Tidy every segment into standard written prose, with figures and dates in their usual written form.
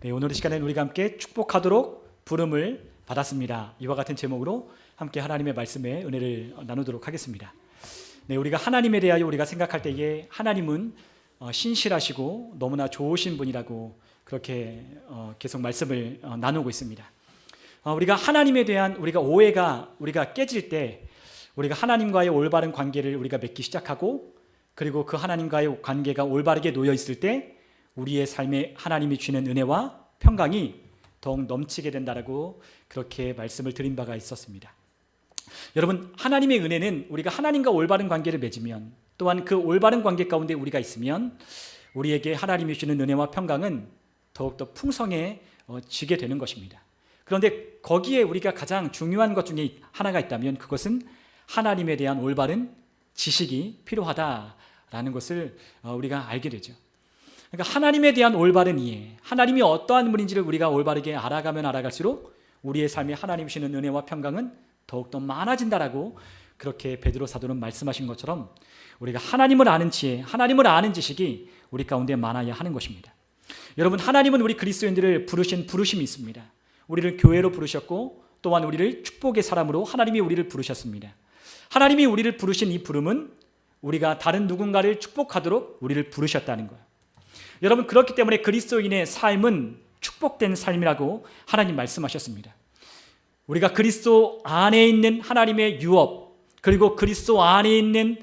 네, 오늘 이 시간에는 우리가 함께 축복하도록 부름을 받았습니다. 이와 같은 제목으로 함께 하나님의 말씀에 은혜를 나누도록 하겠습니다. 네, 우리가 하나님에 대하여 우리가 생각할 때에 하나님은 신실하시고 너무나 좋으신 분이라고 그렇게 계속 말씀을 나누고 있습니다. 우리가 하나님에 대한 우리가 오해가 우리가 깨질 때 우리가 하나님과의 올바른 관계를 우리가 맺기 시작하고, 그리고 그 하나님과의 관계가 올바르게 놓여 있을 때 우리의 삶에 하나님이 주는 은혜와 평강이 더욱 넘치게 된다라고 그렇게 말씀을 드린 바가 있었습니다. 여러분, 하나님의 은혜는 우리가 하나님과 올바른 관계를 맺으면, 또한 그 올바른 관계 가운데 우리가 있으면 우리에게 하나님이 주는 은혜와 평강은 더욱더 풍성해지게 되는 것입니다. 그런데 거기에 우리가 가장 중요한 것 중에 하나가 있다면 그것은 하나님에 대한 올바른 지식이 필요하다라는 것을 우리가 알게 되죠. 그러니까 하나님에 대한 올바른 이해, 하나님이 어떠한 분인지를 우리가 올바르게 알아가면 알아갈수록 우리의 삶에 하나님 주시는 은혜와 평강은 더욱더 많아진다라고 그렇게 베드로 사도는 말씀하신 것처럼 우리가 하나님을 아는 지혜, 하나님을 아는 지식이 우리 가운데 많아야 하는 것입니다. 여러분, 하나님은 우리 그리스도인들을 부르신 부르심이 있습니다. 우리를 교회로 부르셨고, 또한 우리를 축복의 사람으로 하나님이 우리를 부르셨습니다. 하나님이 우리를 부르신 이 부름은 우리가 다른 누군가를 축복하도록 우리를 부르셨다는 거예요. 여러분, 그렇기 때문에 그리스도인의 삶은 축복된 삶이라고 하나님 말씀하셨습니다. 우리가 그리스도 안에 있는 하나님의 유업, 그리고 그리스도 안에 있는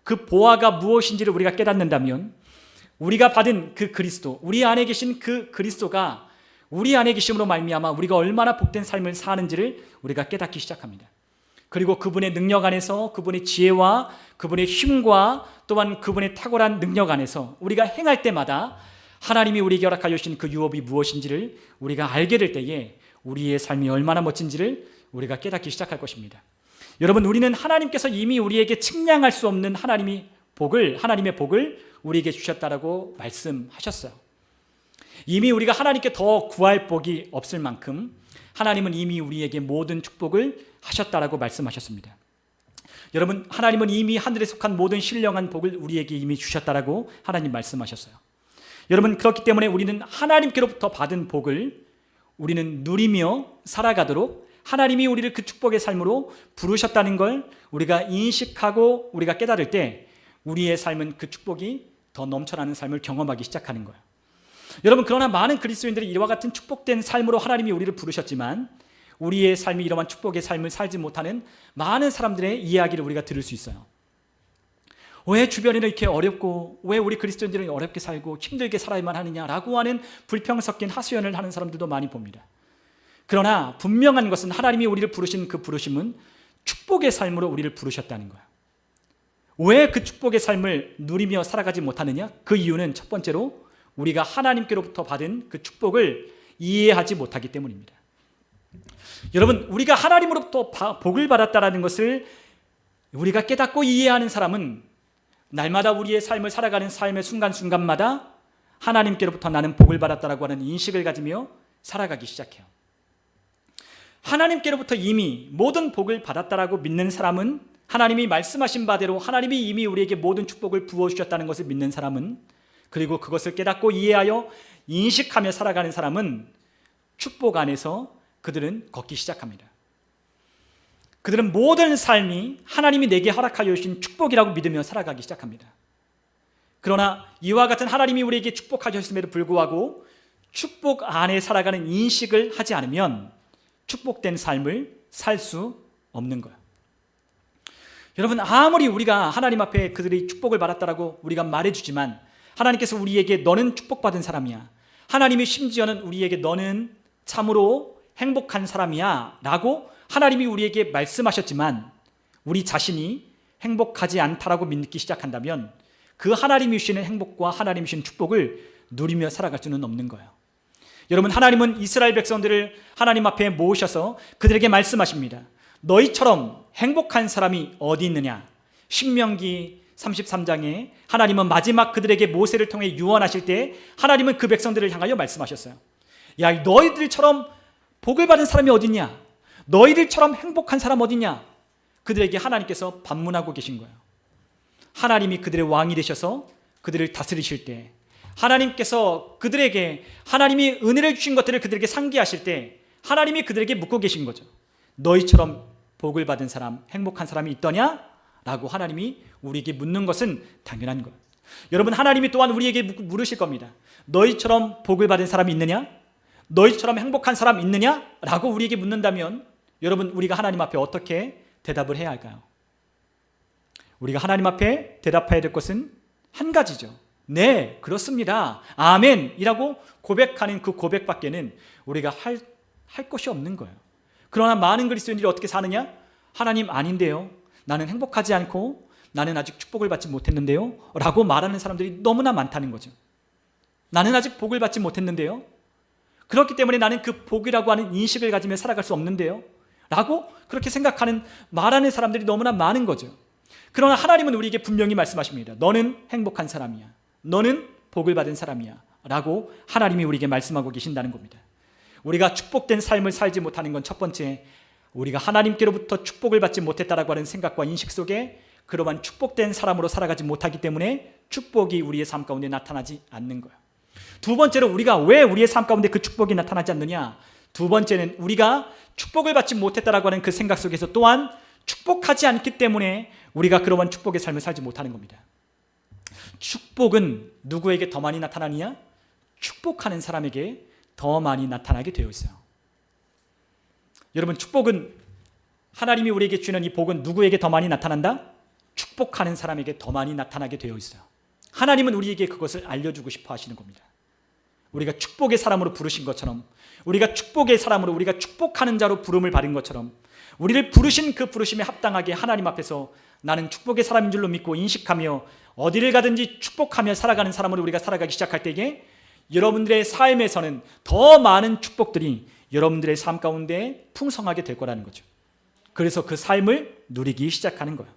그 보화가 무엇인지를 우리가 깨닫는다면 우리가 받은 그 그리스도, 우리 안에 계신 그 그리스도가 우리 안에 계심으로 말미암아 우리가 얼마나 복된 삶을 사는지를 우리가 깨닫기 시작합니다. 그리고 그분의 능력 안에서, 그분의 지혜와 그분의 힘과 또한 그분의 탁월한 능력 안에서 우리가 행할 때마다 하나님이 우리에게 허락하여 주신 그 유업이 무엇인지를 우리가 알게 될 때에 우리의 삶이 얼마나 멋진지를 우리가 깨닫기 시작할 것입니다. 여러분, 우리는 하나님께서 이미 우리에게 측량할 수 없는 하나님의 복을 우리에게 주셨다라고 말씀하셨어요. 이미 우리가 하나님께 더 구할 복이 없을 만큼 하나님은 이미 우리에게 모든 축복을 하셨다라고 말씀하셨습니다. 여러분, 하나님은 이미 하늘에 속한 모든 신령한 복을 우리에게 이미 주셨다라고 하나님 말씀하셨어요. 여러분, 그렇기 때문에 우리는 하나님께로부터 받은 복을 우리는 누리며 살아가도록 하나님이 우리를 그 축복의 삶으로 부르셨다는 걸 우리가 인식하고 우리가 깨달을 때 우리의 삶은 그 축복이 더 넘쳐나는 삶을 경험하기 시작하는 거예요. 여러분, 그러나 많은 그리스도인들이 이와 같은 축복된 삶으로 하나님이 우리를 부르셨지만 우리의 삶이 이러한 축복의 삶을 살지 못하는 많은 사람들의 이야기를 우리가 들을 수 있어요. 왜 주변에는 이렇게 어렵고, 왜 우리 그리스도인들은 어렵게 살고 힘들게 살아야만 하느냐라고 하는 불평 섞인 하소연을 하는 사람들도 많이 봅니다. 그러나 분명한 것은 하나님이 우리를 부르신 그 부르심은 축복의 삶으로 우리를 부르셨다는 거예요. 왜 그 축복의 삶을 누리며 살아가지 못하느냐? 그 이유는 첫 번째로 우리가 하나님께로부터 받은 그 축복을 이해하지 못하기 때문입니다. 여러분, 우리가 하나님으로부터 복을 받았다는 것을 우리가 깨닫고 이해하는 사람은 날마다 우리의 삶을 살아가는 삶의 순간순간마다 하나님께로부터 나는 복을 받았다라고 하는 인식을 가지며 살아가기 시작해요. 하나님께로부터 이미 모든 복을 받았다라고 믿는 사람은, 하나님이 말씀하신 바대로 하나님이 이미 우리에게 모든 축복을 부어주셨다는 것을 믿는 사람은, 그리고 그것을 깨닫고 이해하여 인식하며 살아가는 사람은 축복 안에서 그들은 걷기 시작합니다. 그들은 모든 삶이 하나님이 내게 허락하여 주신 축복이라고 믿으며 살아가기 시작합니다. 그러나 이와 같은 하나님이 우리에게 축복하셨음에도 불구하고 축복 안에 살아가는 인식을 하지 않으면 축복된 삶을 살 수 없는 거예요. 여러분, 아무리 우리가 하나님 앞에 그들이 축복을 받았다라고 우리가 말해주지만 하나님께서 우리에게 너는 축복받은 사람이야, 하나님이 심지어는 우리에게 너는 참으로 행복한 사람이야 라고 하나님이 우리에게 말씀하셨지만 우리 자신이 행복하지 않다라고 믿기 시작한다면 그 하나님이 주시는 행복과 하나님이 주시는 축복을 누리며 살아갈 수는 없는 거예요. 여러분, 하나님은 이스라엘 백성들을 하나님 앞에 모으셔서 그들에게 말씀하십니다. 너희처럼 행복한 사람이 어디 있느냐? 신명기 33장에 하나님은 마지막 그들에게 모세를 통해 유언하실 때 하나님은 그 백성들을 향하여 말씀하셨어요. 야, 너희들처럼 복을 받은 사람이 어디냐? 너희들처럼 행복한 사람 어디냐? 그들에게 하나님께서 반문하고 계신 거예요. 하나님이 그들의 왕이 되셔서 그들을 다스리실 때, 하나님께서 그들에게 하나님이 은혜를 주신 것들을 그들에게 상기하실 때 하나님이 그들에게 묻고 계신 거죠. 너희처럼 복을 받은 사람, 행복한 사람이 있더냐? 라고 하나님이 우리에게 묻는 것은 당연한 것. 여러분, 하나님이 또한 우리에게 물으실 겁니다. 너희처럼 복을 받은 사람이 있느냐? 너희처럼 행복한 사람 있느냐? 라고 우리에게 묻는다면 여러분, 우리가 하나님 앞에 어떻게 대답을 해야 할까요? 우리가 하나님 앞에 대답해야 될 것은 한 가지죠. 네, 그렇습니다. 아멘이라고 고백하는 그 고백밖에는 우리가 할 것이 없는 거예요. 그러나 많은 그리스도인들이 어떻게 사느냐? 하나님, 아닌데요. 나는 행복하지 않고 나는 아직 축복을 받지 못했는데요. 라고 말하는 사람들이 너무나 많다는 거죠. 나는 아직 복을 받지 못했는데요. 그렇기 때문에 나는 그 복이라고 하는 인식을 가지며 살아갈 수 없는데요. 라고 그렇게 생각하는, 말하는 사람들이 너무나 많은 거죠. 그러나 하나님은 우리에게 분명히 말씀하십니다. 너는 행복한 사람이야. 너는 복을 받은 사람이야. 라고 하나님이 우리에게 말씀하고 계신다는 겁니다. 우리가 축복된 삶을 살지 못하는 건 첫 번째, 우리가 하나님께로부터 축복을 받지 못했다라고 하는 생각과 인식 속에 그러한 축복된 사람으로 살아가지 못하기 때문에 축복이 우리의 삶 가운데 나타나지 않는 거예요. 두 번째로, 우리가 왜 우리의 삶 가운데 그 축복이 나타나지 않느냐? 두 번째는 우리가 축복을 받지 못했다라고 하는 그 생각 속에서 또한 축복하지 않기 때문에 우리가 그러한 축복의 삶을 살지 못하는 겁니다. 축복은 누구에게 더 많이 나타나느냐? 축복하는 사람에게 더 많이 나타나게 되어 있어요. 여러분, 축복은, 하나님이 우리에게 주는 이 복은 누구에게 더 많이 나타난다? 축복하는 사람에게 더 많이 나타나게 되어 있어요. 하나님은 우리에게 그것을 알려주고 싶어 하시는 겁니다. 우리가 축복의 사람으로 부르신 것처럼, 우리가 축복의 사람으로, 우리가 축복하는 자로 부름을 받은 것처럼, 우리를 부르신 그 부르심에 합당하게 하나님 앞에서 나는 축복의 사람인 줄로 믿고 인식하며 어디를 가든지 축복하며 살아가는 사람으로 우리가 살아가기 시작할 때에 여러분들의 삶에서는 더 많은 축복들이 여러분들의 삶 가운데 풍성하게 될 거라는 거죠. 그래서 그 삶을 누리기 시작하는 거예요.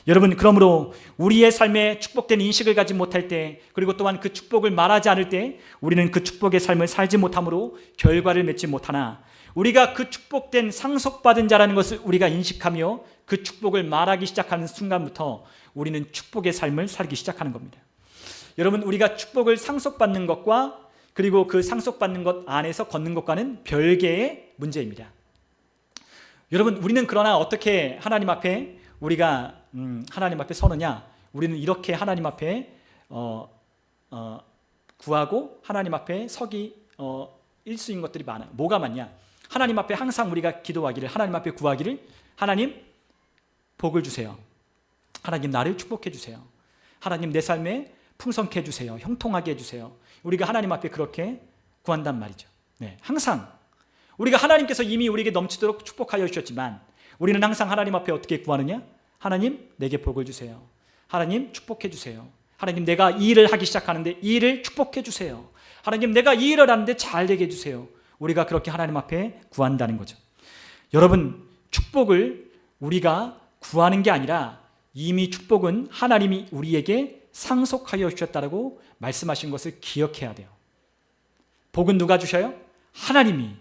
여러분, 그러므로 우리의 삶에 축복된 인식을 가지 못할 때, 그리고 또한 그 축복을 말하지 않을 때 우리는 그 축복의 삶을 살지 못함으로 결과를 맺지 못하나, 우리가 그 축복된 상속받은 자라는 것을 우리가 인식하며 그 축복을 말하기 시작하는 순간부터 우리는 축복의 삶을 살기 시작하는 겁니다. 여러분, 우리가 축복을 상속받는 것과 그리고 그 상속받는 것 안에서 걷는 것과는 별개의 문제입니다. 여러분, 우리는 그러나 어떻게 하나님 앞에 우리가 하나님 앞에 서느냐? 우리는 이렇게 하나님 앞에 구하고 하나님 앞에 서기 일수인 것들이 많아요. 뭐가 많냐? 하나님 앞에 항상 우리가 기도하기를, 하나님 앞에 구하기를, 하나님 복을 주세요. 하나님 나를 축복해 주세요. 하나님 내 삶에 풍성케 해주세요. 형통하게 해주세요. 우리가 하나님 앞에 그렇게 구한단 말이죠. 네, 항상 우리가 하나님께서 이미 우리에게 넘치도록 축복하여 주셨지만 우리는 항상 하나님 앞에 어떻게 구하느냐? 하나님 내게 복을 주세요. 하나님 축복해 주세요. 하나님 내가 이 일을 하기 시작하는데 이 일을 축복해 주세요. 하나님 내가 이 일을 하는데 잘 되게 해주세요. 우리가 그렇게 하나님 앞에 구한다는 거죠. 여러분, 축복을 우리가 구하는 게 아니라 이미 축복은 하나님이 우리에게 상속하여 주셨다고 말씀하신 것을 기억해야 돼요. 복은 누가 주셔요? 하나님이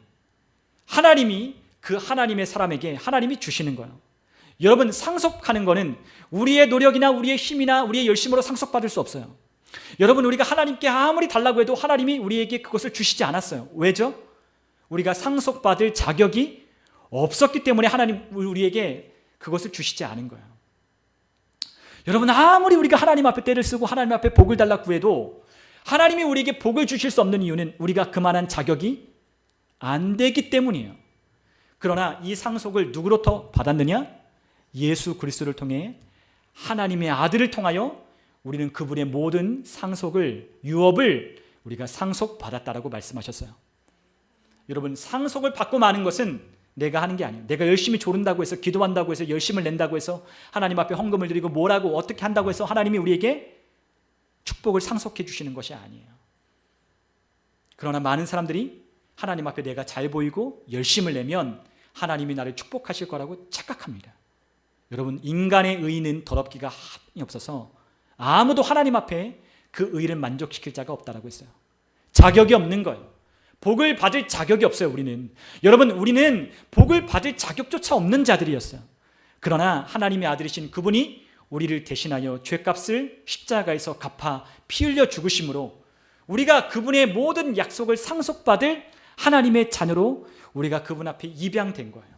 그 하나님의 사람에게 하나님이 주시는 거예요. 여러분, 상속하는 거는 우리의 노력이나 우리의 힘이나 우리의 열심으로 상속받을 수 없어요. 여러분, 우리가 하나님께 아무리 달라고 해도 하나님이 우리에게 그것을 주시지 않았어요. 왜죠? 우리가 상속받을 자격이 없었기 때문에 하나님 우리에게 그것을 주시지 않은 거예요. 여러분, 아무리 우리가 하나님 앞에 때를 쓰고 하나님 앞에 복을 달라 구해도 하나님이 우리에게 복을 주실 수 없는 이유는 우리가 그만한 자격이 안 되기 때문이에요. 그러나 이 상속을 누구로부터 받았느냐? 예수 그리스도를 통해 하나님의 아들을 통하여 우리는 그분의 모든 상속을, 유업을 우리가 상속받았다라고 말씀하셨어요. 여러분, 상속을 받고 마는 것은 내가 하는 게 아니에요. 내가 열심히 조른다고 해서, 기도한다고 해서, 열심을 낸다고 해서, 하나님 앞에 헌금을 드리고 뭐라고 어떻게 한다고 해서 하나님이 우리에게 축복을 상속해 주시는 것이 아니에요. 그러나 많은 사람들이 하나님 앞에 내가 잘 보이고 열심을 내면 하나님이 나를 축복하실 거라고 착각합니다. 여러분, 인간의 의는 더럽기가 하나도 없어서 아무도 하나님 앞에 그 의를 만족시킬 자가 없다라고 했어요. 자격이 없는 거예요. 복을 받을 자격이 없어요. 여러분, 우리는 복을 받을 자격조차 없는 자들이었어요. 그러나 하나님의 아들이신 그분이 우리를 대신하여 죄값을 십자가에서 갚아 피 흘려 죽으심으로 우리가 그분의 모든 약속을 상속받을 하나님의 자녀로 우리가 그분 앞에 입양된 거예요.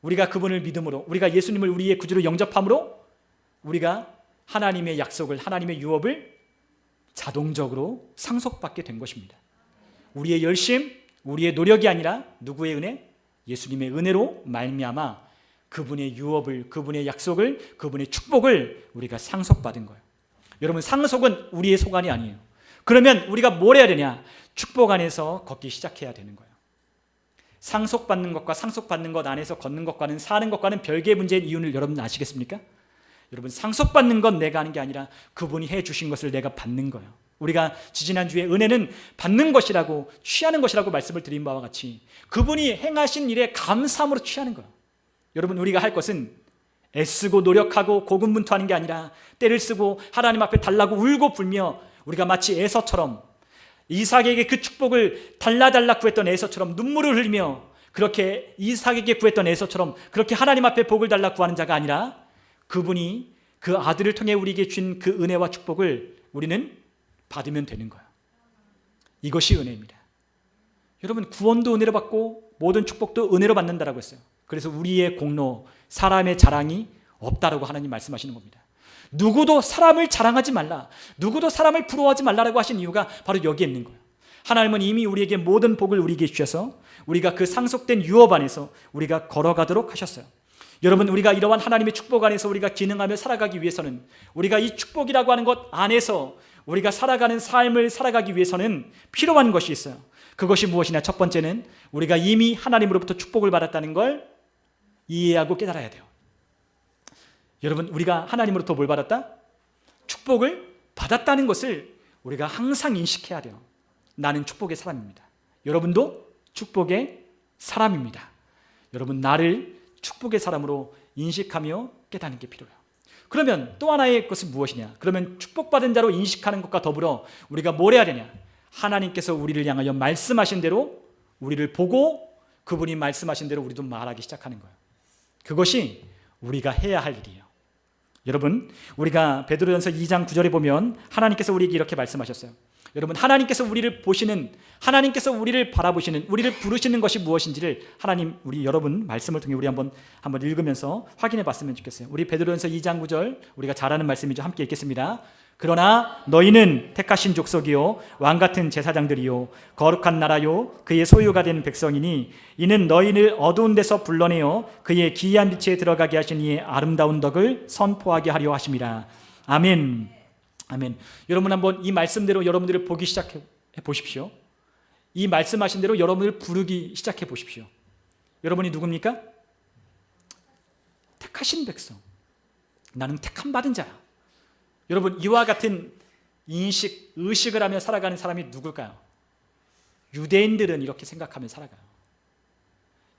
우리가 그분을 믿음으로, 우리가 예수님을 우리의 구주로 영접함으로 우리가 하나님의 약속을, 하나님의 유업을 자동적으로 상속받게 된 것입니다. 우리의 열심, 우리의 노력이 아니라 누구의 은혜? 예수님의 은혜로 말미암아 그분의 유업을, 그분의 약속을, 그분의 축복을 우리가 상속받은 거예요. 여러분, 상속은 우리의 소관이 아니에요. 그러면 우리가 뭘 해야 되냐? 축복 안에서 걷기 시작해야 되는 거예요. 상속받는 것과 상속받는 것 안에서 걷는 것과는, 사는 것과는 별개의 문제인 이유를 여러분 아시겠습니까? 여러분, 상속받는 건 내가 하는 게 아니라 그분이 해주신 것을 내가 받는 거예요. 우리가 지지난주에 은혜는 받는 것이라고, 취하는 것이라고 말씀을 드린 바와 같이 그분이 행하신 일에 감사함으로 취하는 거예요. 여러분, 우리가 할 것은 애쓰고 노력하고 고군분투하는 게 아니라 때를 쓰고 하나님 앞에 달라고 울고 불며, 우리가 마치 에서처럼 이삭에게 그 축복을 달라 구했던 에서처럼 눈물을 흘리며, 그렇게 이삭에게 구했던 에서처럼 그렇게 하나님 앞에 복을 달라 구하는 자가 아니라 그분이 그 아들을 통해 우리에게 준 그 은혜와 축복을 우리는 받으면 되는 거예요. 이것이 은혜입니다. 여러분, 구원도 은혜로 받고 모든 축복도 은혜로 받는다라고 했어요. 그래서 우리의 공로, 사람의 자랑이 없다라고 하나님 말씀하시는 겁니다. 누구도 사람을 자랑하지 말라, 누구도 사람을 부러워하지 말라라고 하신 이유가 바로 여기에 있는 거예요. 하나님은 이미 우리에게 모든 복을 우리에게 주셔서 우리가 그 상속된 유업 안에서 우리가 걸어가도록 하셨어요. 여러분, 우리가 이러한 하나님의 축복 안에서 우리가 기능하며 살아가기 위해서는, 우리가 이 축복이라고 하는 것 안에서 우리가 살아가는 삶을 살아가기 위해서는 필요한 것이 있어요. 그것이 무엇이냐? 첫 번째는 우리가 이미 하나님으로부터 축복을 받았다는 걸 이해하고 깨달아야 돼요. 여러분, 우리가 하나님으로부터 뭘 받았다? 축복을 받았다는 것을 우리가 항상 인식해야 돼요. 나는 축복의 사람입니다. 여러분도 축복의 사람입니다. 여러분, 나를 축복의 사람으로 인식하며 깨닫는 게 필요해요. 그러면 또 하나의 것은 무엇이냐? 그러면 축복받은 자로 인식하는 것과 더불어 우리가 뭘 해야 되냐? 하나님께서 우리를 향하여 말씀하신 대로 우리를 보고 그분이 말씀하신 대로 우리도 말하기 시작하는 거예요. 그것이 우리가 해야 할 일이에요. 여러분, 우리가 베드로전서 2장 9절에 보면 하나님께서 우리에게 이렇게 말씀하셨어요. 여러분, 하나님께서 우리를 보시는, 하나님께서 우리를 바라보시는, 우리를 부르시는 것이 무엇인지를 하나님, 우리 여러분 말씀을 통해 우리 한번 읽으면서 확인해 봤으면 좋겠어요. 우리 베드로전서 2장 9절, 우리가 잘 아는 말씀이죠. 함께 읽겠습니다. 그러나 너희는 택하신 족속이요 왕같은 제사장들이요 거룩한 나라요 그의 소유가 된 백성이니 이는 너희를 어두운 데서 불러내어 그의 기이한 빛에 들어가게 하신 이의 아름다운 덕을 선포하게 하려 하심이라. 아멘. 아멘. 여러분, 한번 이 말씀대로 여러분들을 보기 시작해 보십시오. 이 말씀하신 대로 여러분을 부르기 시작해 보십시오. 여러분이 누굽니까? 택하신 백성. 나는 택함 받은 자야. 여러분, 이와 같은 인식, 의식을 하며 살아가는 사람이 누굴까요? 유대인들은 이렇게 생각하며 살아가요.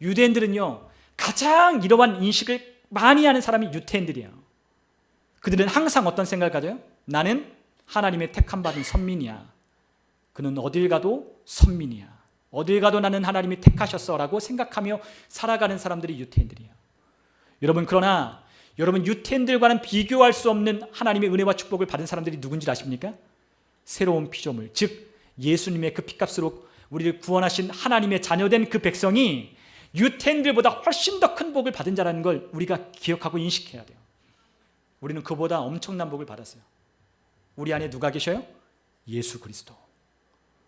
유대인들은요, 가장 이러한 인식을 많이 하는 사람이 유태인들이에요. 그들은 항상 어떤 생각을 가져요? 나는 하나님의 택함 받은 선민이야. 그는 어딜 가도 선민이야. 어딜 가도 나는 하나님이 택하셨어라고 생각하며 살아가는 사람들이 유태인들이에요. 여러분, 그러나 여러분, 유태인들과는 비교할 수 없는 하나님의 은혜와 축복을 받은 사람들이 누군지 아십니까? 새로운 피조물, 즉 예수님의 그 피값으로 우리를 구원하신 하나님의 자녀된 그 백성이 유태인들보다 훨씬 더 큰 복을 받은 자라는 걸 우리가 기억하고 인식해야 돼요. 우리는 그보다 엄청난 복을 받았어요. 우리 안에 누가 계셔요? 예수 그리스도.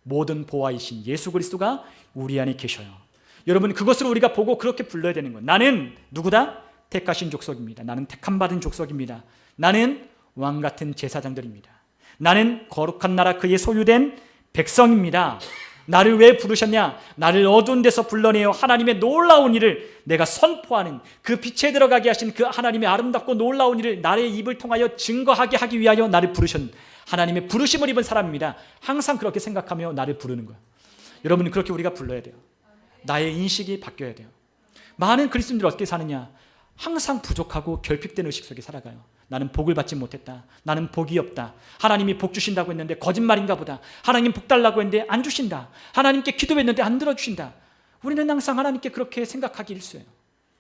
모든 보화이신 예수 그리스도가 우리 안에 계셔요. 여러분, 그것을 우리가 보고 그렇게 불러야 되는 거예요. 나는 누구다? 택하신 족속입니다. 나는 택함 받은 족속입니다. 나는 왕같은 제사장들입니다. 나는 거룩한 나라 그의 소유된 백성입니다. 나를 왜 부르셨냐? 나를 어두운 데서 불러내어 하나님의 놀라운 일을 내가 선포하는, 그 빛에 들어가게 하신 그 하나님의 아름답고 놀라운 일을 나의 입을 통하여 증거하게 하기 위하여 나를 부르신, 하나님의 부르심을 입은 사람입니다. 항상 그렇게 생각하며 나를 부르는 거예요. 여러분, 그렇게 우리가 불러야 돼요. 나의 인식이 바뀌어야 돼요. 많은 그리스도인들이 어떻게 사느냐? 항상 부족하고 결핍된 의식 속에 살아가요. 나는 복을 받지 못했다. 나는 복이 없다. 하나님이 복 주신다고 했는데 거짓말인가 보다. 하나님 복 달라고 했는데 안 주신다. 하나님께 기도했는데 안 들어주신다. 우리는 항상 하나님께 그렇게 생각하기 일쑤예요.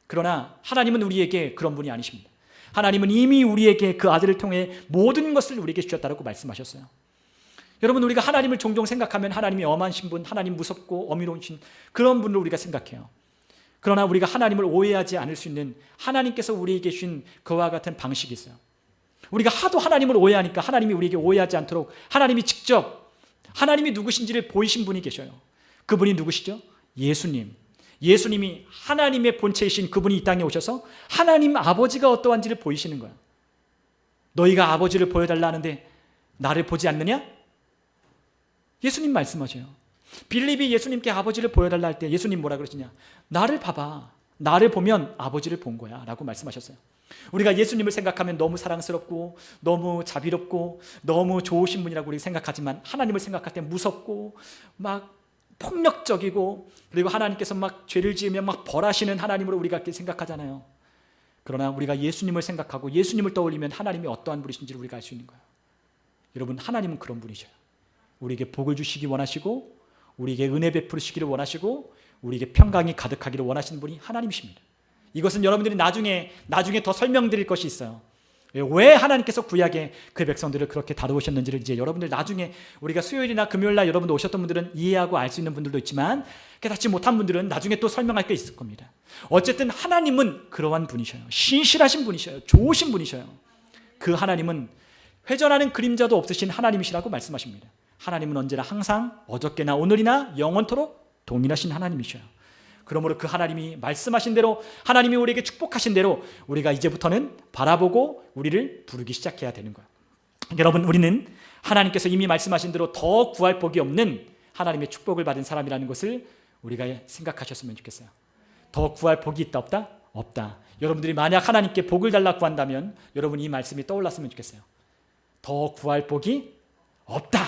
그러나 하나님은 우리에게 그런 분이 아니십니다. 하나님은 이미 우리에게 그 아들을 통해 모든 것을 우리에게 주셨다고 말씀하셨어요. 여러분, 우리가 하나님을 종종 생각하면 하나님이 엄하신 분, 하나님 무섭고 어미로우신 그런 분을 우리가 생각해요. 그러나 우리가 하나님을 오해하지 않을 수 있는 하나님께서 우리에게 주신 그와 같은 방식이 있어요. 우리가 하도 하나님을 오해하니까 하나님이 우리에게 오해하지 않도록 하나님이 직접 하나님이 누구신지를 보이신 분이 계셔요. 그분이 누구시죠? 예수님. 예수님이 하나님의 본체이신 그분이 이 땅에 오셔서 하나님 아버지가 어떠한지를 보이시는 거예요. 너희가 아버지를 보여달라 하는데 나를 보지 않느냐? 예수님 말씀하셔요. 빌립이 예수님께 아버지를 보여달라 할 때 예수님 뭐라 그러시냐? 나를 봐봐. 나를 보면 아버지를 본 거야 라고 말씀하셨어요. 우리가 예수님을 생각하면 너무 사랑스럽고 너무 자비롭고 너무 좋으신 분이라고 우리 생각하지만 하나님을 생각할 때 무섭고 막 폭력적이고 그리고 하나님께서 막 죄를 지으면 막 벌하시는 하나님으로 우리가 그렇게 생각하잖아요. 그러나 우리가 예수님을 생각하고 예수님을 떠올리면 하나님이 어떠한 분이신지를 우리가 알 수 있는 거예요. 여러분, 하나님은 그런 분이셔요. 우리에게 복을 주시기 원하시고 우리에게 은혜 베푸시기를 원하시고 우리에게 평강이 가득하기를 원하시는 분이 하나님이십니다. 이것은 여러분들이 나중에 더 설명드릴 것이 있어요. 왜 하나님께서 구약에 그 백성들을 그렇게 다루셨는지를 이제 여러분들 나중에 우리가 수요일이나 금요일날 여러분들 오셨던 분들은 이해하고 알 수 있는 분들도 있지만 깨닫지 못한 분들은 나중에 또 설명할 게 있을 겁니다. 어쨌든 하나님은 그러한 분이셔요. 신실하신 분이셔요. 좋으신 분이셔요. 그 하나님은 회전하는 그림자도 없으신 하나님이시라고 말씀하십니다. 하나님은 언제나 항상 어저께나 오늘이나 영원토록 동일하신 하나님이셔요. 그러므로 그 하나님이 말씀하신 대로 하나님이 우리에게 축복하신 대로 우리가 이제부터는 바라보고 우리를 부르기 시작해야 되는 거예요. 여러분, 우리는 하나님께서 이미 말씀하신 대로 더 구할 복이 없는 하나님의 축복을 받은 사람이라는 것을 우리가 생각하셨으면 좋겠어요. 더 구할 복이 있다 없다? 없다. 여러분들이 만약 하나님께 복을 달라 구한다면 여러분 이 말씀이 떠올랐으면 좋겠어요. 더 구할 복이 없다.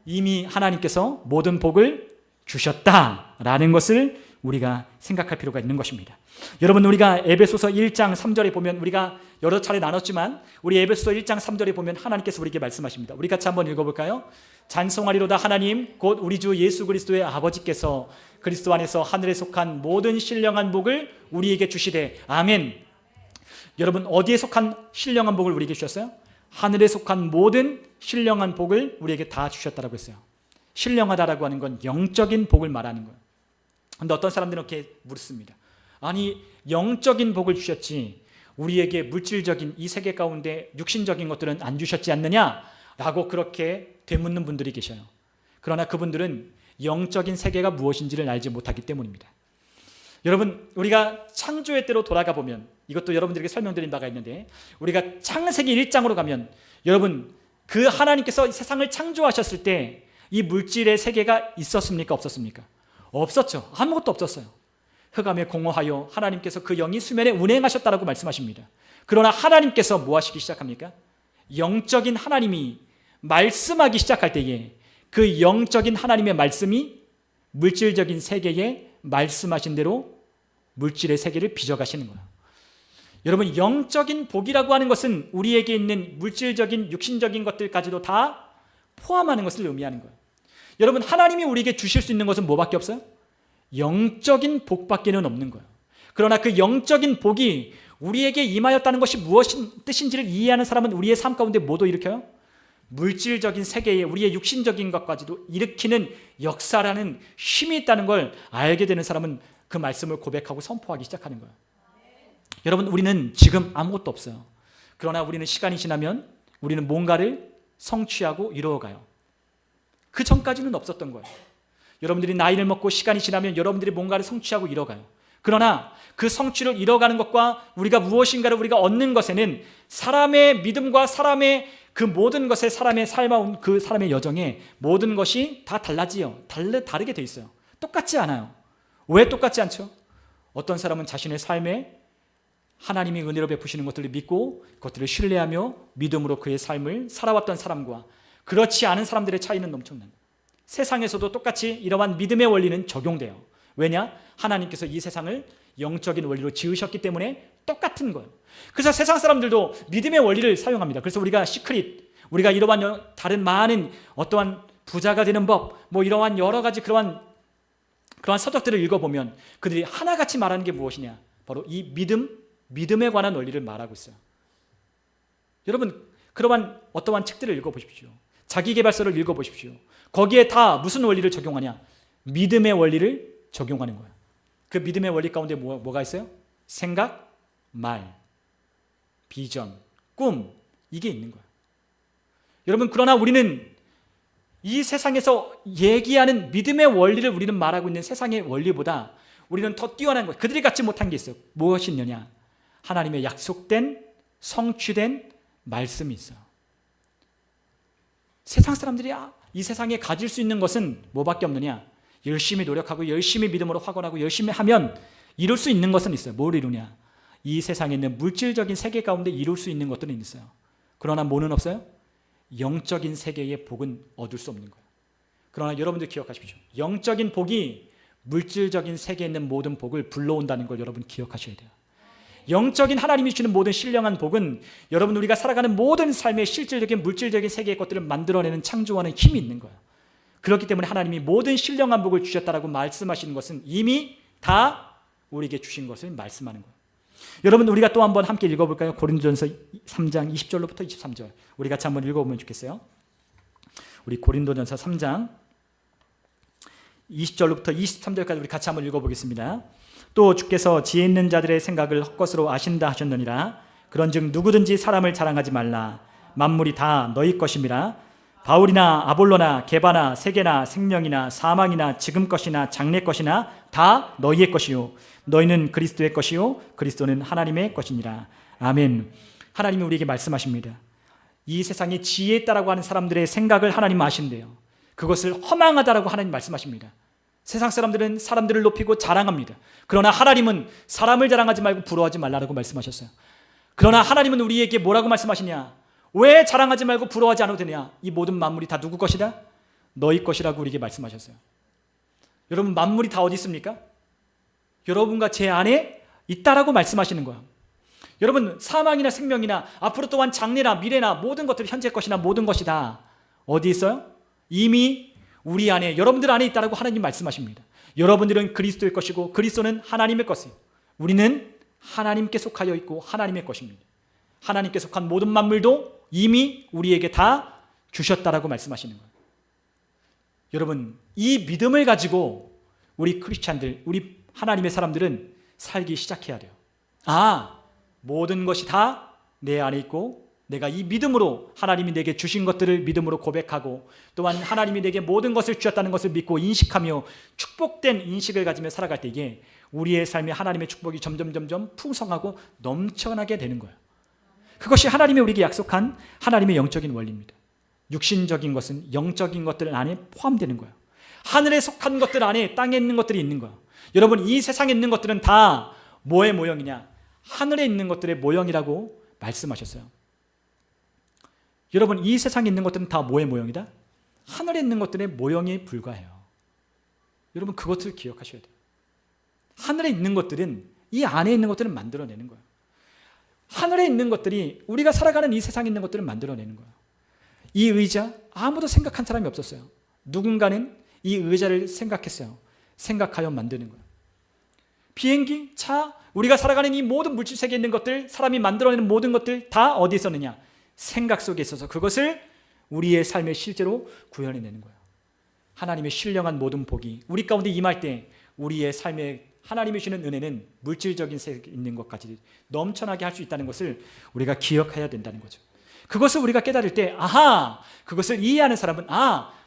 이미 하나님께서 모든 복을 주셨다라는 것을 우리가 생각할 필요가 있는 것입니다. 여러분, 우리가 에베소서 1장 3절에 보면 우리가 여러 차례 나눴지만 우리 에베소서 1장 3절에 보면 하나님께서 우리에게 말씀하십니다. 우리 같이 한번 읽어볼까요? 찬송하리로다 하나님 곧 우리 주 예수 그리스도의 아버지께서 그리스도 안에서 하늘에 속한 모든 신령한 복을 우리에게 주시되 아멘. 여러분, 어디에 속한 신령한 복을 우리에게 주셨어요? 하늘에 속한 모든 신령한 복을 우리에게 다 주셨다라고 했어요. 신령하다라고 하는 건 영적인 복을 말하는 거예요. 그런데 어떤 사람들은 이렇게 묻습니다. 아니, 영적인 복을 주셨지 우리에게 물질적인 이 세계 가운데 육신적인 것들은 안 주셨지 않느냐라고 그렇게 되묻는 분들이 계셔요. 그러나 그분들은 영적인 세계가 무엇인지를 알지 못하기 때문입니다. 여러분, 우리가 창조의 때로 돌아가 보면 이것도 여러분들에게 설명드린 바가 있는데 우리가 창세기 1장으로 가면 여러분, 그 하나님께서 세상을 창조하셨을 때 이 물질의 세계가 있었습니까? 없었습니까? 없었죠. 아무것도 없었어요. 흑암에 공허하여 하나님께서 그 영이 수면에 운행하셨다라고 말씀하십니다. 그러나 하나님께서 뭐 하시기 시작합니까? 영적인 하나님이 말씀하기 시작할 때에 그 영적인 하나님의 말씀이 물질적인 세계에 말씀하신 대로 물질의 세계를 빚어가시는 거예요. 여러분, 영적인 복이라고 하는 것은 우리에게 있는 물질적인 육신적인 것들까지도 다 포함하는 것을 의미하는 거예요. 여러분, 하나님이 우리에게 주실 수 있는 것은 뭐밖에 없어요? 영적인 복밖에는 없는 거예요. 그러나 그 영적인 복이 우리에게 임하였다는 것이 무엇인 뜻인지를 이해하는 사람은 우리의 삶 가운데 뭐도 일으켜요? 물질적인 세계에 우리의 육신적인 것까지도 일으키는 역사라는 힘이 있다는 걸 알게 되는 사람은 그 말씀을 고백하고 선포하기 시작하는 거예요. 여러분, 우리는 지금 아무것도 없어요. 그러나 우리는 시간이 지나면 우리는 뭔가를 성취하고 이루어가요. 그 전까지는 없었던 거예요. 여러분들이 나이를 먹고 시간이 지나면 여러분들이 뭔가를 성취하고 이뤄가요. 그러나 그 성취를 이뤄가는 것과 우리가 무엇인가를 우리가 얻는 것에는 사람의 믿음과 사람의 그 모든 것에 사람의 삶아온 그 사람의 여정에 모든 것이 다 달라지요. 다르게 돼 있어요. 똑같지 않아요. 왜 똑같지 않죠? 어떤 사람은 자신의 삶에 하나님이 은혜로 베푸시는 것들을 믿고 그것들을 신뢰하며 믿음으로 그의 삶을 살아왔던 사람과 그렇지 않은 사람들의 차이는 엄청난 거예요. 세상에서도 똑같이 이러한 믿음의 원리는 적용돼요. 왜냐? 하나님께서 이 세상을 영적인 원리로 지으셨기 때문에 똑같은 거예요. 그래서 세상 사람들도 믿음의 원리를 사용합니다. 그래서 우리가 시크릿, 우리가 이러한 다른 많은 어떠한 부자가 되는 법, 뭐 이러한 여러 가지 그러한 서적들을 읽어보면 그들이 하나같이 말하는 게 무엇이냐? 바로 이 믿음에 관한 원리를 말하고 있어요. 여러분, 그러한 어떠한 책들을 읽어보십시오. 자기계발서를 읽어보십시오. 거기에 다 무슨 원리를 적용하냐? 믿음의 원리를 적용하는 거예요. 그 믿음의 원리 가운데 뭐가 있어요? 생각, 말, 비전, 꿈, 이게 있는 거예요. 여러분, 그러나 우리는 이 세상에서 얘기하는 믿음의 원리를 우리는 말하고 있는 세상의 원리보다 우리는 더 뛰어난 거예요. 그들이 갖지 못한 게 있어요. 무엇이 있느냐? 하나님의 약속된, 성취된 말씀이 있어요. 세상 사람들이 이 세상에 가질 수 있는 것은 뭐밖에 없느냐? 열심히 노력하고 열심히 믿음으로 확언하고 열심히 하면 이룰 수 있는 것은 있어요. 뭘 이루냐? 이 세상에 있는 물질적인 세계 가운데 이룰 수 있는 것들은 있어요. 그러나 뭐는 없어요? 영적인 세계의 복은 얻을 수 없는 거예요. 그러나 여러분들 기억하십시오. 영적인 복이 물질적인 세계에 있는 모든 복을 불러온다는 걸 여러분 기억하셔야 돼요. 영적인 하나님이 주시는 모든 신령한 복은 여러분 우리가 살아가는 모든 삶의 실질적인 물질적인 세계의 것들을 만들어내는 창조하는 힘이 있는 거예요. 그렇기 때문에 하나님이 모든 신령한 복을 주셨다라고 말씀하시는 것은 이미 다 우리에게 주신 것을 말씀하는 거예요. 여러분 우리가 또 한번 함께 읽어볼까요? 고린도전서 3장 20절로부터 23절 우리 같이 한번 읽어보면 좋겠어요. 우리 고린도전서 3장 20절로부터 23절까지 우리 같이 한번 읽어보겠습니다. 또 주께서 지혜 있는 자들의 생각을 헛것으로 아신다 하셨느니라. 그런즉 누구든지 사람을 자랑하지 말라. 만물이 다 너희 것임이라. 바울이나 아볼로나 게바나 세계나 생명이나 사망이나 지금 것이나 장래 것이나 다 너희의 것이요 너희는 그리스도의 것이요 그리스도는 하나님의 것이니라. 아멘. 하나님이 우리에게 말씀하십니다. 이 세상에 지혜 있다라고 하는 사람들의 생각을 하나님 아신대요. 그것을 허망하다라고 하나님 말씀하십니다. 세상 사람들은 사람들을 높이고 자랑합니다. 그러나 하나님은 사람을 자랑하지 말고 부러워하지 말라고 말씀하셨어요. 그러나 하나님은 우리에게 뭐라고 말씀하시냐? 왜 자랑하지 말고 부러워하지 않아도 되냐? 이 모든 만물이 다 누구 것이다? 너희 것이라고 우리에게 말씀하셨어요. 여러분 만물이 다 어디 있습니까? 여러분과 제 안에 있다라고 말씀하시는 거야. 여러분 사망이나 생명이나 앞으로 또한 장래나 미래나 모든 것들 현재 것이나 모든 것이 다 어디 있어요? 이미 우리 안에 여러분들 안에 있다라고 하나님 말씀하십니다. 여러분들은 그리스도의 것이고 그리스도는 하나님의 것이에요. 우리는 하나님께 속하여 있고 하나님의 것입니다. 하나님께 속한 모든 만물도 이미 우리에게 다 주셨다라고 말씀하시는 거예요. 여러분 이 믿음을 가지고 우리 크리스찬들, 우리 하나님의 사람들은 살기 시작해야 돼요. 모든 것이 다 내 안에 있고 내가 이 믿음으로 하나님이 내게 주신 것들을 믿음으로 고백하고 또한 하나님이 내게 모든 것을 주셨다는 것을 믿고 인식하며 축복된 인식을 가지며 살아갈 때 이게 우리의 삶에 하나님의 축복이 점점 풍성하고 넘쳐나게 되는 거예요. 그것이 하나님이 우리에게 약속한 하나님의 영적인 원리입니다. 육신적인 것은 영적인 것들 안에 포함되는 거예요. 하늘에 속한 것들 안에 땅에 있는 것들이 있는 거예요. 여러분 이 세상에 있는 것들은 다 뭐의 모형이냐? 하늘에 있는 것들의 모형이라고 말씀하셨어요. 여러분 이 세상에 있는 것들은 다 뭐의 모형이다? 하늘에 있는 것들의 모형에 불과해요. 여러분 그것을 기억하셔야 돼요. 하늘에 있는 것들은 이 안에 있는 것들을 만들어내는 거예요. 하늘에 있는 것들이 우리가 살아가는 이 세상에 있는 것들을 만들어내는 거예요. 이 의자 아무도 생각한 사람이 없었어요. 누군가는 이 의자를 생각했어요. 생각하여 만드는 거예요. 비행기, 차, 우리가 살아가는 이 모든 물질 세계에 있는 것들, 사람이 만들어내는 모든 것들 다 어디에 있었느냐? 생각 속에 있어서 그것을 우리의 삶에 실제로 구현해내는 거예요. 하나님의 신령한 모든 복이 우리 가운데 임할 때 우리의 삶에 하나님이 주시는 은혜는 물질적인 세계에 있는 것까지 넘쳐나게 할 수 있다는 것을 우리가 기억해야 된다는 거죠. 그것을 우리가 깨달을 때 그것을 이해하는 사람은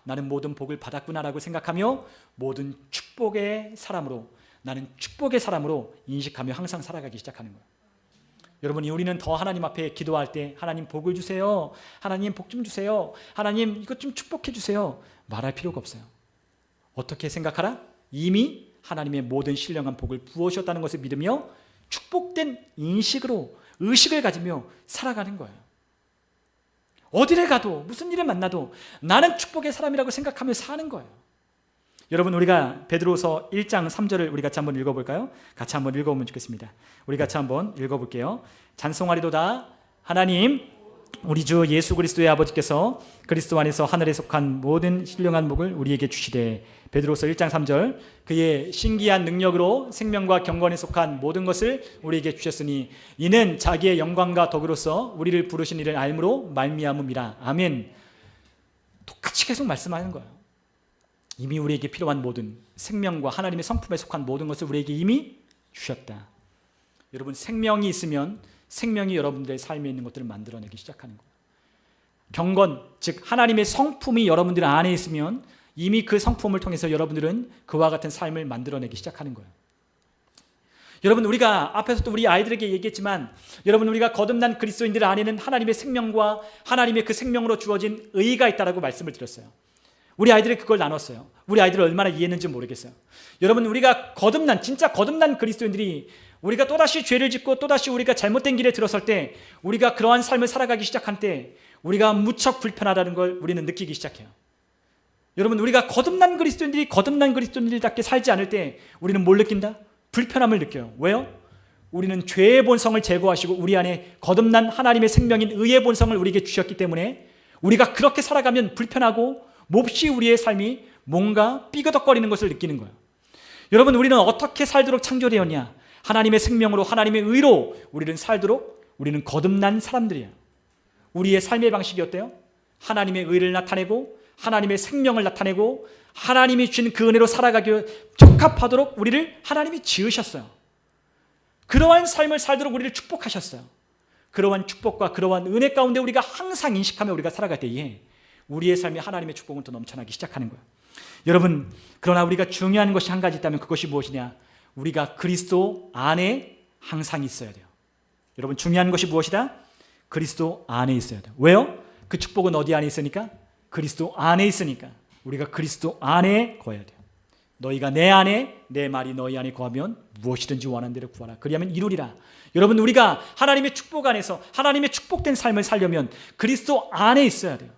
나는 모든 복을 받았구나라고 생각하며 모든 축복의 사람으로 나는 축복의 사람으로 인식하며 항상 살아가기 시작하는 거예요. 여러분 우리는 더 하나님 앞에 기도할 때 하나님 복을 주세요. 하나님 복 좀 주세요. 하나님 이것 좀 축복해 주세요. 말할 필요가 없어요. 어떻게 생각하라? 이미 하나님의 모든 신령한 복을 부어주셨다는 것을 믿으며 축복된 인식으로 의식을 가지며 살아가는 거예요. 어디를 가도 무슨 일을 만나도 나는 축복의 사람이라고 생각하며 사는 거예요. 여러분 우리가 베드로서 1장 3절을 우리 같이 한번 읽어볼까요? 같이 한번 읽어보면 좋겠습니다. 우리 같이 한번 읽어볼게요. 찬송하리도다 하나님 우리 주 예수 그리스도의 아버지께서 그리스도 안에서 하늘에 속한 모든 신령한 복을 우리에게 주시되. 베드로서 1장 3절 그의 신기한 능력으로 생명과 경건에 속한 모든 것을 우리에게 주셨으니 이는 자기의 영광과 덕으로서 우리를 부르신 이를 알므로 말미암음이라. 아멘. 똑같이 계속 말씀하는 거예요. 이미 우리에게 필요한 모든 생명과 하나님의 성품에 속한 모든 것을 우리에게 이미 주셨다. 여러분, 생명이 있으면 생명이 여러분들의 삶에 있는 것들을 만들어내기 시작하는 거예요. 경건, 즉 하나님의 성품이 여러분들 안에 있으면 이미 그 성품을 통해서 여러분들은 그와 같은 삶을 만들어내기 시작하는 거예요. 여러분, 우리가 앞에서도 우리 아이들에게 얘기했지만, 여러분, 우리가 거듭난 그리스도인들 안에는 하나님의 생명과 하나님의 그 생명으로 주어진 의가 있다라고 말씀을 드렸어요. 우리 아이들이 그걸 나눴어요. 우리 아이들을 얼마나 이해했는지 모르겠어요. 여러분, 우리가 진짜 거듭난 그리스도인들이 우리가 또다시 죄를 짓고 또다시 우리가 잘못된 길에 들어설 때, 우리가 그러한 삶을 살아가기 시작한 때 우리가 무척 불편하다는 걸 우리는 느끼기 시작해요. 여러분, 우리가 거듭난 그리스도인들이 거듭난 그리스도인들답게 살지 않을 때 우리는 뭘 느낀다? 불편함을 느껴요. 왜요? 우리는 죄의 본성을 제거하시고 우리 안에 거듭난 하나님의 생명인 의의 본성을 우리에게 주셨기 때문에 우리가 그렇게 살아가면 불편하고 몹시 우리의 삶이 뭔가 삐그덕거리는 것을 느끼는 거예요. 여러분, 우리는 어떻게 살도록 창조되었냐? 하나님의 생명으로, 하나님의 의로 우리는 살도록 우리는 거듭난 사람들이에요. 우리의 삶의 방식이 어때요? 하나님의 의를 나타내고 하나님의 생명을 나타내고 하나님이 주신 그 은혜로 살아가기 적합하도록 우리를 하나님이 지으셨어요. 그러한 삶을 살도록 우리를 축복하셨어요. 그러한 축복과 그러한 은혜 가운데 우리가 항상 인식하며 우리가 살아갈 때에 우리의 삶에 하나님의 축복은 또 넘쳐나기 시작하는 거예요. 여러분, 그러나 우리가 중요한 것이 한 가지 있다면 그것이 무엇이냐? 우리가 그리스도 안에 항상 있어야 돼요. 여러분, 중요한 것이 무엇이다? 그리스도 안에 있어야 돼요. 왜요? 그 축복은 어디 안에 있으니까? 그리스도 안에 있으니까. 우리가 그리스도 안에 거해야 돼요. 너희가 내 안에, 내 말이 너희 안에 거하면 무엇이든지 원하는 대로 구하라. 그리하면 이루리라. 여러분, 우리가 하나님의 축복 안에서 하나님의 축복된 삶을 살려면 그리스도 안에 있어야 돼요.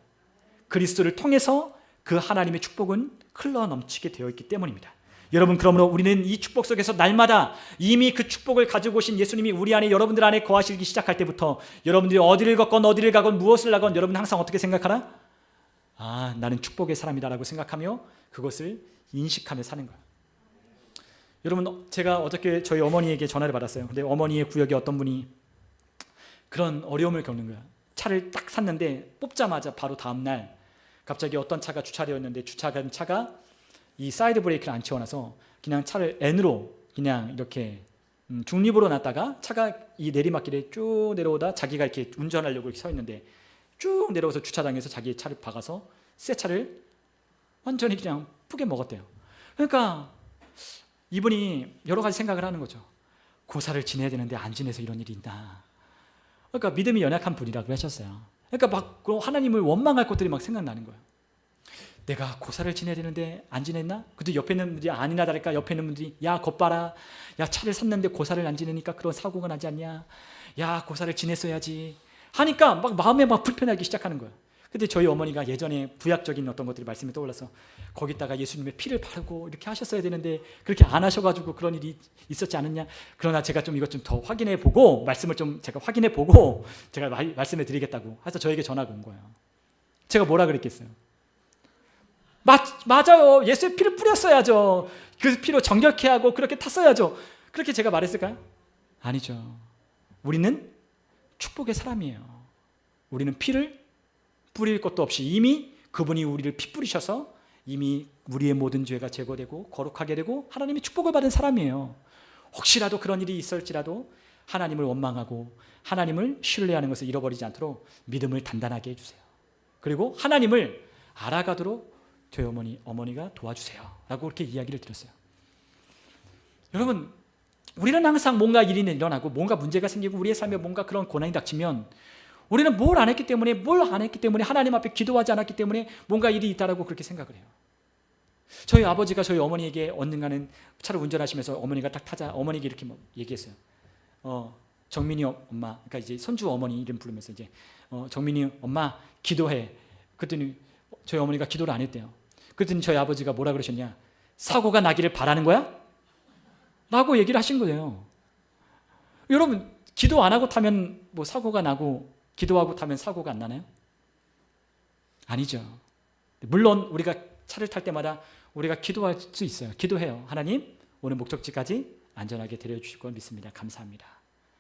그리스도를 통해서 그 하나님의 축복은 흘러 넘치게 되어 있기 때문입니다. 여러분, 그러므로 우리는 이 축복 속에서 날마다 이미 그 축복을 가지고 오신 예수님이 우리 안에, 여러분들 안에 거하시기 시작할 때부터 여러분들이 어디를 걷건 어디를 가건 무엇을 하건 여러분 항상 어떻게 생각하나? 아, 나는 축복의 사람이다라고 생각하며 그것을 인식하며 사는 거예요. 여러분, 제가 어저께 저희 어머니에게 전화를 받았어요. 근데 어머니의 구역에 어떤 분이 그런 어려움을 겪는 거예요. 차를 딱 샀는데 뽑자마자 바로 다음날 갑자기 어떤 차가 주차되어 있는데 주차된 차가 이 사이드 브레이크를 안 채워놔서 그냥 차를 N으로 그냥 이렇게 중립으로 놨다가 차가 이 내리막길에 쭉 내려오다 자기가 이렇게 운전하려고 이렇게 서 있는데 쭉 내려와서 주차장에서 자기의 차를 박아서 새 차를 완전히 그냥 쁘게 먹었대요. 그러니까 이분이 여러 가지 생각을 하는 거죠. 고사를 지내야 되는데 안 지내서 이런 일이 있나. 그러니까 믿음이 연약한 분이라고 하셨어요. 그러니까 막 하나님을 원망할 것들이 막 생각나는 거예요. 내가 고사를 지내야 되는데 안 지냈나? 그때 옆에 있는 분들이 아니나 다를까 옆에 있는 분들이 야, 겉봐라. 야, 차를 샀는데 고사를 안 지내니까 그런 사고가 나지 않냐? 야, 고사를 지냈어야지. 하니까 막 마음에 막 불편하기 시작하는 거예요. 근데 저희 어머니가 예전에 구약적인 어떤 것들이 말씀이 떠올라서 거기다가 예수님의 피를 바르고 이렇게 하셨어야 되는데 그렇게 안 하셔가지고 그런 일이 있었지 않느냐. 그러나 제가 좀 이것 좀 더 확인해 보고 말씀을 좀 제가 확인해 보고 제가 말씀해 드리겠다고 해서 저에게 전화가 온 거예요. 제가 뭐라 그랬겠어요? 맞아요. 예수의 피를 뿌렸어야죠. 그 피로 정결케 하고 그렇게 탔어야죠. 그렇게 제가 말했을까요? 아니죠. 우리는 축복의 사람이에요. 우리는 피를 뿌릴 것도 없이 이미 그분이 우리를 피 뿌리셔서 이미 우리의 모든 죄가 제거되고 거룩하게 되고 하나님의 축복을 받은 사람이에요. 혹시라도 그런 일이 있을지라도 하나님을 원망하고 하나님을 신뢰하는 것을 잃어버리지 않도록 믿음을 단단하게 해주세요. 그리고 하나님을 알아가도록 저희 어머니가 도와주세요 라고 그렇게 이야기를 드렸어요. 여러분, 우리는 항상 뭔가 일이 일어나고 뭔가 문제가 생기고 우리의 삶에 뭔가 그런 고난이 닥치면 우리는 뭘 안 했기 때문에 하나님 앞에 기도하지 않았기 때문에 뭔가 일이 있다라고 그렇게 생각을 해요. 저희 아버지가 저희 어머니에게 언젠가는 차를 운전하시면서 어머니가 딱 타자 어머니에게 이렇게 얘기했어요. 정민이 엄마, 그러니까 이제 손주 어머니 이름 부르면서 이제 정민이 엄마 기도해. 그랬더니 저희 어머니가 기도를 안 했대요. 그랬더니 저희 아버지가 뭐라 그러셨냐? 사고가 나기를 바라는 거야? 라고 얘기를 하신 거예요. 여러분, 기도 안 하고 타면 뭐 사고가 나고 기도하고 타면 사고가 안 나나요? 아니죠. 물론 우리가 차를 탈 때마다 우리가 기도할 수 있어요. 기도해요. 하나님, 오늘 목적지까지 안전하게 데려주실 걸 믿습니다. 감사합니다.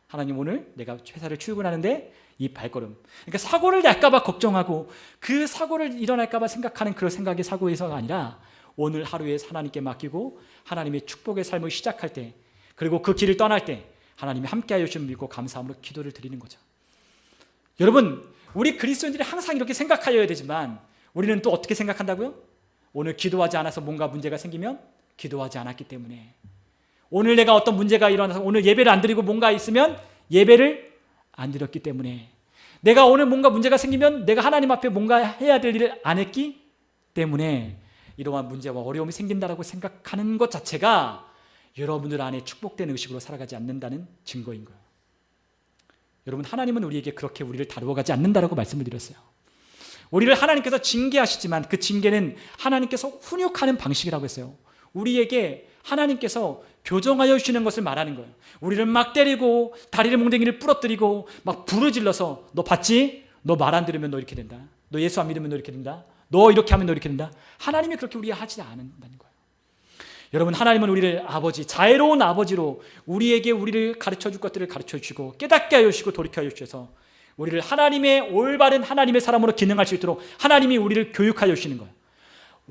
하나님 오늘 내가 회사를 출근하는데 이 발걸음. 그러니까 사고를 날까 봐 걱정하고 그 사고를 일어날까 봐 생각하는 그런 생각의 사고에서가 아니라 오늘 하루에 하나님께 맡기고 하나님의 축복의 삶을 시작할 때 그리고 그 길을 떠날 때 하나님이 함께하여 주심을 믿고 감사함으로 기도를 드리는 거죠. 여러분, 우리 그리스도인들이 항상 이렇게 생각하여야 되지만 우리는 또 어떻게 생각한다고요? 오늘 기도하지 않아서 뭔가 문제가 생기면 기도하지 않았기 때문에, 오늘 내가 어떤 문제가 일어나서 오늘 예배를 안 드리고 뭔가 있으면 예배를 안 드렸기 때문에, 내가 오늘 뭔가 문제가 생기면 내가 하나님 앞에 뭔가 해야 될 일을 안 했기 때문에 이러한 문제와 어려움이 생긴다라고 생각하는 것 자체가 여러분들 안에 축복된 의식으로 살아가지 않는다는 증거인 거예요. 여러분, 하나님은 우리에게 그렇게 우리를 다루어가지 않는다라고 말씀을 드렸어요. 우리를 하나님께서 징계하시지만 그 징계는 하나님께서 훈육하는 방식이라고 했어요. 우리에게 하나님께서 교정하여 주시는 것을 말하는 거예요. 우리를 막 때리고 다리를 몽댕이를 부러뜨리고 막 부르질러서 너 봤지? 너 말 안 들으면 너 이렇게 된다. 너 예수 안 믿으면 너 이렇게 된다. 너 이렇게 하면 너 이렇게 된다. 하나님이 그렇게 우리가 하지 않는다는 거예요. 여러분, 하나님은 우리를 아버지, 자애로운 아버지로 우리에게 우리를 가르쳐 줄 것들을 가르쳐 주시고 깨닫게 하여 주시고 돌이켜 하여 주셔서 우리를 하나님의 올바른 하나님의 사람으로 기능할 수 있도록 하나님이 우리를 교육하여 주시는 거예요.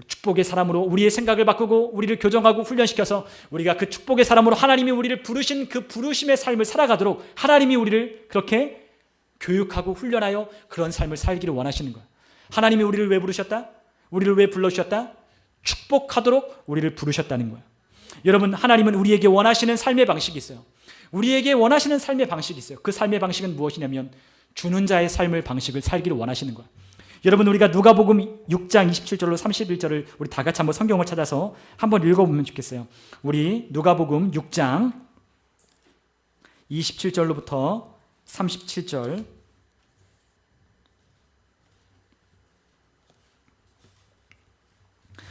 축복의 사람으로 우리의 생각을 바꾸고 우리를 교정하고 훈련시켜서 우리가 그 축복의 사람으로 하나님이 우리를 부르신 그 부르심의 삶을 살아가도록 하나님이 우리를 그렇게 교육하고 훈련하여 그런 삶을 살기를 원하시는 거예요. 하나님이 우리를 왜 부르셨다? 우리를 왜 불러주셨다? 축복하도록 우리를 부르셨다는 거예요. 여러분, 하나님은 우리에게 원하시는 삶의 방식이 있어요. 우리에게 원하시는 삶의 방식이 있어요. 그 삶의 방식은 무엇이냐면 주는 자의 삶의 방식을 살기를 원하시는 거예요. 여러분, 우리가 누가복음 6장 27절로 31절을 우리 다 같이 한번 성경을 찾아서 한번 읽어보면 좋겠어요. 우리 누가복음 6장 27절로부터 37절,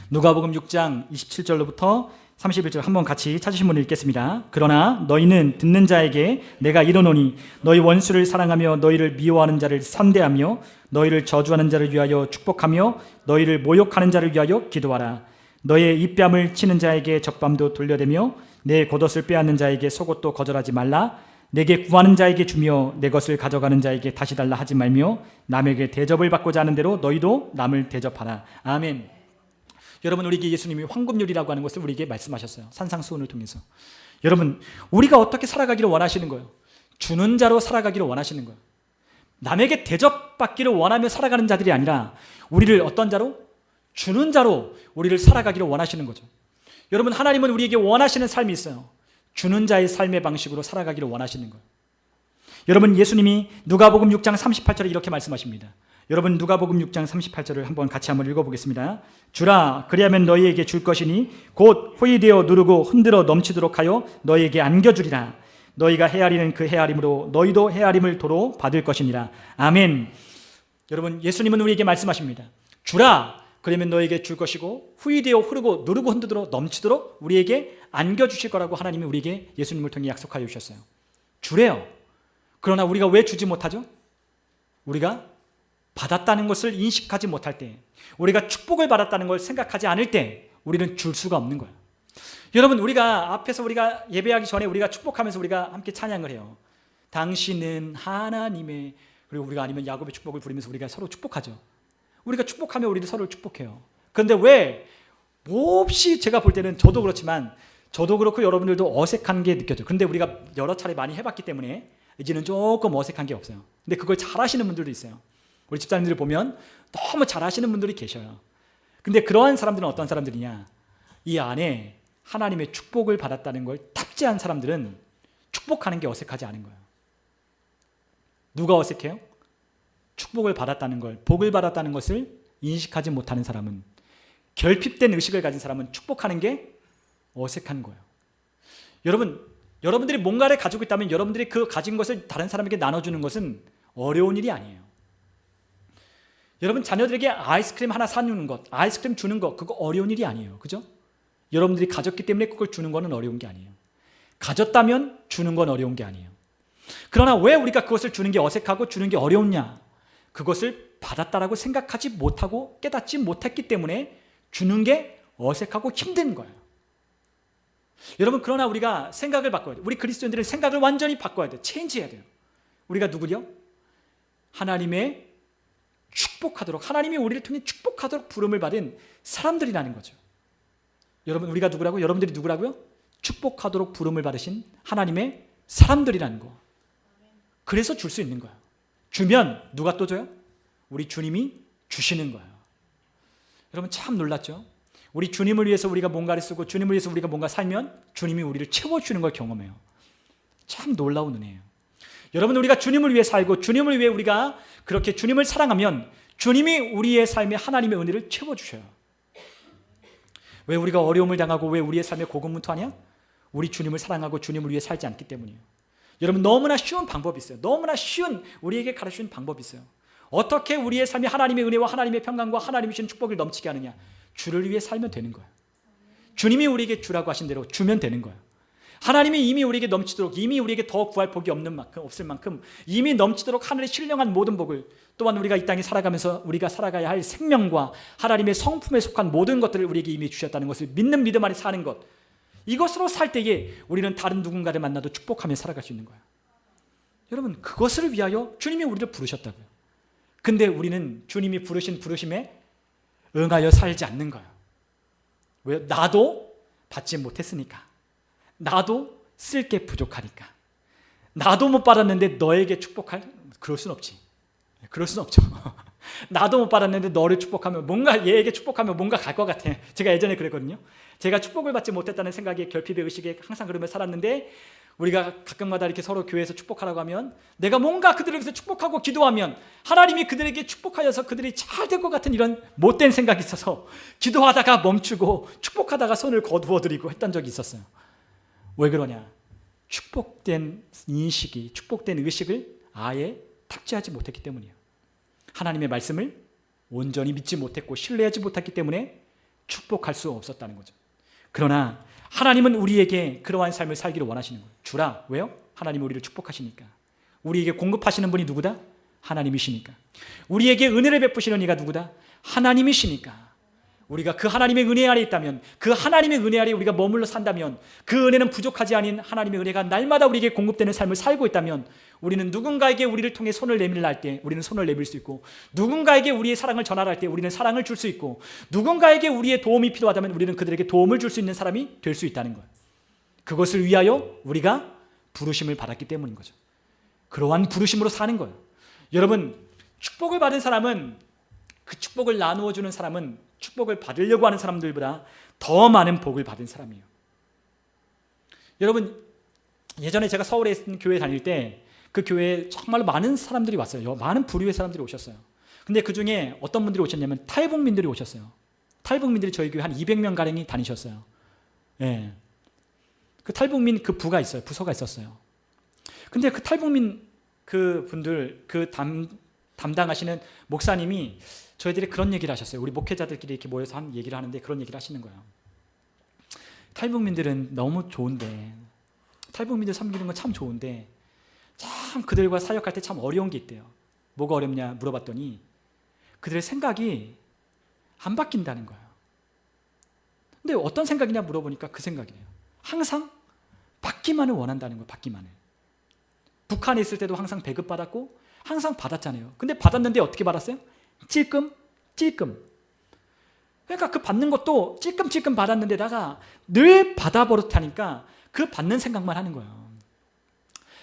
누가복음 6장 27절로부터 31절 한번 같이 찾으신 분을 읽겠습니다. 그러나 너희는 듣는 자에게 내가 이르노니 너희 원수를 사랑하며 너희를 미워하는 자를 선대하며 너희를 저주하는 자를 위하여 축복하며 너희를 모욕하는 자를 위하여 기도하라. 너의 입뺨을 치는 자에게 적밤도 돌려대며 내 겉옷을 빼앗는 자에게 속옷도 거절하지 말라. 내게 구하는 자에게 주며 내 것을 가져가는 자에게 다시 달라 하지 말며 남에게 대접을 받고자 하는 대로 너희도 남을 대접하라. 아멘. 여러분, 우리에게 예수님이 황금률이라고 하는 것을 우리에게 말씀하셨어요. 산상수훈을 통해서. 여러분, 우리가 어떻게 살아가기를 원하시는 거예요? 주는 자로 살아가기를 원하시는 거예요. 남에게 대접받기를 원하며 살아가는 자들이 아니라 우리를 어떤 자로? 주는 자로 우리를 살아가기를 원하시는 거죠. 여러분, 하나님은 우리에게 원하시는 삶이 있어요. 주는 자의 삶의 방식으로 살아가기를 원하시는 거예요. 여러분, 예수님이 누가복음 6장 38절에 이렇게 말씀하십니다. 여러분, 누가복음 6장 38절을 같이 한번 읽어보겠습니다. 주라, 그리하면 너희에게 줄 것이니 곧 호의되어 누르고 흔들어 넘치도록 하여 너희에게 안겨주리라. 너희가 헤아리는 그 헤아림으로 너희도 헤아림을 도로 받을 것이니라. 아멘. 여러분, 예수님은 우리에게 말씀하십니다. 주라, 그러면 너희에게 줄 것이고 후이되어 흐르고 누르고 흔들어 넘치도록 우리에게 안겨주실 거라고 하나님이 우리에게 예수님을 통해 약속하여 주셨어요. 주래요. 그러나 우리가 왜 주지 못하죠? 우리가 받았다는 것을 인식하지 못할 때, 우리가 축복을 받았다는 걸 생각하지 않을 때 우리는 줄 수가 없는 거예요. 여러분, 우리가 앞에서 우리가 예배하기 전에 우리가 축복하면서 우리가 함께 찬양을 해요. 당신은 하나님의, 그리고 우리가 아니면 야곱의 축복을 부르면서 우리가 서로 축복하죠. 우리가 축복하며 우리도 서로를 축복해요. 그런데 왜 몹시, 제가 볼 때는 저도 그렇지만 저도 그렇고 여러분들도 어색한 게 느껴져요. 그런데 우리가 여러 차례 많이 해봤기 때문에 이제는 조금 어색한 게 없어요. 근데 그걸 잘 하시는 분들도 있어요. 우리 집사님들을 보면 너무 잘 하시는 분들이 계셔요. 근데 그러한 사람들은 어떤 사람들이냐? 이 안에 하나님의 축복을 받았다는 걸 탑재한 사람들은 축복하는 게 어색하지 않은 거예요. 누가 어색해요? 축복을 받았다는 걸, 복을 받았다는 것을 인식하지 못하는 사람은, 결핍된 의식을 가진 사람은 축복하는 게 어색한 거예요. 여러분들이 뭔가를 가지고 있다면 여러분들이 그 가진 것을 다른 사람에게 나눠주는 것은 어려운 일이 아니에요. 여러분, 자녀들에게 아이스크림 하나 사주는 것, 아이스크림 주는 것, 그거 어려운 일이 아니에요. 그죠? 여러분들이 가졌기 때문에 그걸 주는 거는 어려운 게 아니에요. 가졌다면 주는 건 어려운 게 아니에요. 그러나 왜 우리가 그것을 주는 게 어색하고 주는 게 어려웠냐? 그것을 받았다라고 생각하지 못하고 깨닫지 못했기 때문에 주는 게 어색하고 힘든 거예요. 여러분, 그러나 우리가 생각을 바꿔야 돼요. 우리 그리스도인들은 생각을 완전히 바꿔야 돼요. 체인지해야 돼요. 우리가 누구요? 하나님의 축복하도록, 하나님이 우리를 통해 축복하도록 부름을 받은 사람들이라는 거죠. 여러분, 우리가 누구라고요? 여러분들이 누구라고요? 축복하도록 부름을 받으신 하나님의 사람들이라는 거. 그래서 줄 수 있는 거예요. 주면 누가 또 줘요? 우리 주님이 주시는 거예요. 여러분, 참 놀랐죠? 우리 주님을 위해서 우리가 뭔가를 쓰고 주님을 위해서 우리가 뭔가 살면 주님이 우리를 채워주는 걸 경험해요. 참 놀라운 은혜예요. 여러분, 우리가 주님을 위해 살고 주님을 위해 우리가 그렇게 주님을 사랑하면 주님이 우리의 삶에 하나님의 은혜를 채워주셔요. 왜 우리가 어려움을 당하고 왜 우리의 삶에 고군분투하냐? 우리 주님을 사랑하고 주님을 위해 살지 않기 때문이에요. 여러분, 너무나 쉬운 방법이 있어요. 너무나 쉬운 우리에게 가르치는 방법이 있어요. 어떻게 우리의 삶이 하나님의 은혜와 하나님의 평강과 하나님이 주신 축복을 넘치게 하느냐? 주를 위해 살면 되는 거예요. 주님이 우리에게 주라고 하신 대로 주면 되는 거예요. 하나님이 이미 우리에게 넘치도록, 이미 우리에게 더 구할 복이 없을 만큼 이미 넘치도록 하늘의 신령한 모든 복을, 또한 우리가 이 땅에 살아가면서 우리가 살아가야 할 생명과 하나님의 성품에 속한 모든 것들을 우리에게 이미 주셨다는 것을 믿는 믿음 안에 사는 것, 이것으로 살 때에 우리는 다른 누군가를 만나도 축복하며 살아갈 수 있는 거예요. 여러분, 그것을 위하여 주님이 우리를 부르셨다고요. 근데 우리는 주님이 부르신 부르심에 응하여 살지 않는 거예요. 왜? 나도 받지 못했으니까. 나도 쓸 게 부족하니까. 나도 못 받았는데 너에게 축복할? 그럴 순 없지. 그럴 순 없죠. 나도 못 받았는데 너를 축복하면, 뭔가 얘에게 축복하면 뭔가 갈 것 같아. 제가 예전에 그랬거든요. 제가 축복을 받지 못했다는 생각에, 결핍의 의식에 항상 그러며 살았는데, 우리가 가끔마다 이렇게 서로 교회에서 축복하라고 하면 내가 뭔가 그들을 위해서 축복하고 기도하면 하나님이 그들에게 축복하여서 그들이 잘 될 것 같은 이런 못된 생각이 있어서 기도하다가 멈추고 축복하다가 손을 거두어 드리고 했던 적이 있었어요. 왜 그러냐? 축복된 인식이, 축복된 의식을 아예 탑재하지 못했기 때문이에요. 하나님의 말씀을 온전히 믿지 못했고 신뢰하지 못했기 때문에 축복할 수 없었다는 거죠. 그러나 하나님은 우리에게 그러한 삶을 살기를 원하시는 거예요. 주라. 왜요? 하나님이 우리를 축복하시니까. 우리에게 공급하시는 분이 누구다? 하나님이시니까. 우리에게 은혜를 베푸시는 이가 누구다? 하나님이시니까. 우리가 그 하나님의 은혜 아래 있다면, 그 하나님의 은혜 아래 우리가 머물러 산다면, 그 은혜는 부족하지 않은 하나님의 은혜가 날마다 우리에게 공급되는 삶을 살고 있다면, 우리는 누군가에게 우리를 통해 손을 내밀라 할 때 우리는 손을 내밀 수 있고, 누군가에게 우리의 사랑을 전하라 할 때 우리는 사랑을 줄 수 있고, 누군가에게 우리의 도움이 필요하다면 우리는 그들에게 도움을 줄 수 있는 사람이 될 수 있다는 거예요. 그것을 위하여 우리가 부르심을 받았기 때문인 거죠. 그러한 부르심으로 사는 거예요. 여러분, 축복을 받은 사람은, 그 축복을 나누어 주는 사람은 축복을 받으려고 하는 사람들보다 더 많은 복을 받은 사람이에요. 여러분, 예전에 제가 서울에 있는 교회 다닐 때 그 교회에 정말 많은 사람들이 왔어요. 많은 부류의 사람들이 오셨어요. 근데 그 중에 어떤 분들이 오셨냐면 탈북민들이 오셨어요. 탈북민들이 저희 교회 한 200명 가량이 다니셨어요. 예. 그 탈북민 그 부가 있어요. 부서가 있었어요. 근데 그 탈북민 그 분들, 그 담당하시는 목사님이 저희들이 그런 얘기를 하셨어요. 우리 목회자들끼리 이렇게 모여서 한 얘기를 하는데 그런 얘기를 하시는 거예요. 탈북민들은 너무 좋은데, 탈북민들 섬기는 건 참 좋은데 참 그들과 사역할 때 참 어려운 게 있대요. 뭐가 어렵냐 물어봤더니 그들의 생각이 안 바뀐다는 거예요. 근데 어떤 생각이냐 물어보니까 그 생각이에요. 항상 받기만을 원한다는 거예요. 받기만을. 북한에 있을 때도 항상 배급받았고 항상 받았잖아요. 근데 받았는데 어떻게 받았어요? 찔끔. 그러니까 그 받는 것도 찔끔 받았는데다가 늘 받아버릇하니까 그 받는 생각만 하는 거예요.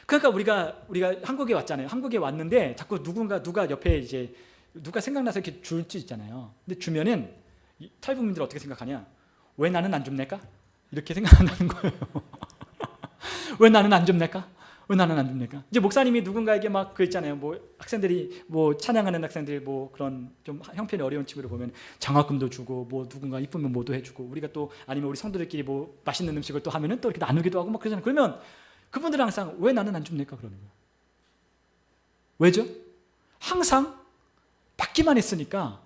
그러니까 우리가 한국에 왔잖아요. 한국에 왔는데 자꾸 누가 옆에 이제 누가 생각나서 이렇게 줄 수 있잖아요. 근데 주면은 탈북민들 어떻게 생각하냐? 왜 나는 안 좀 낼까? 이렇게 생각한다는 거예요. 왜 나는 안 좀 낼까? 왜 나는 안 좀 낼까? 이제 목사님이 누군가에게 막 그 있잖아요. 뭐 학생들이 뭐 찬양하는 학생들 뭐 그런 좀 형편이 어려운 친구를 보면 장학금도 주고 뭐 누군가 이쁘면 뭐도 해주고, 우리가 또 아니면 우리 성도들끼리 뭐 맛있는 음식을 또 하면은 또 이렇게 나누기도 하고 막 그러잖아요. 그러면 그분들은 항상 왜 나는 안 좀 낼까 그러는 거예요. 왜죠? 항상 받기만 했으니까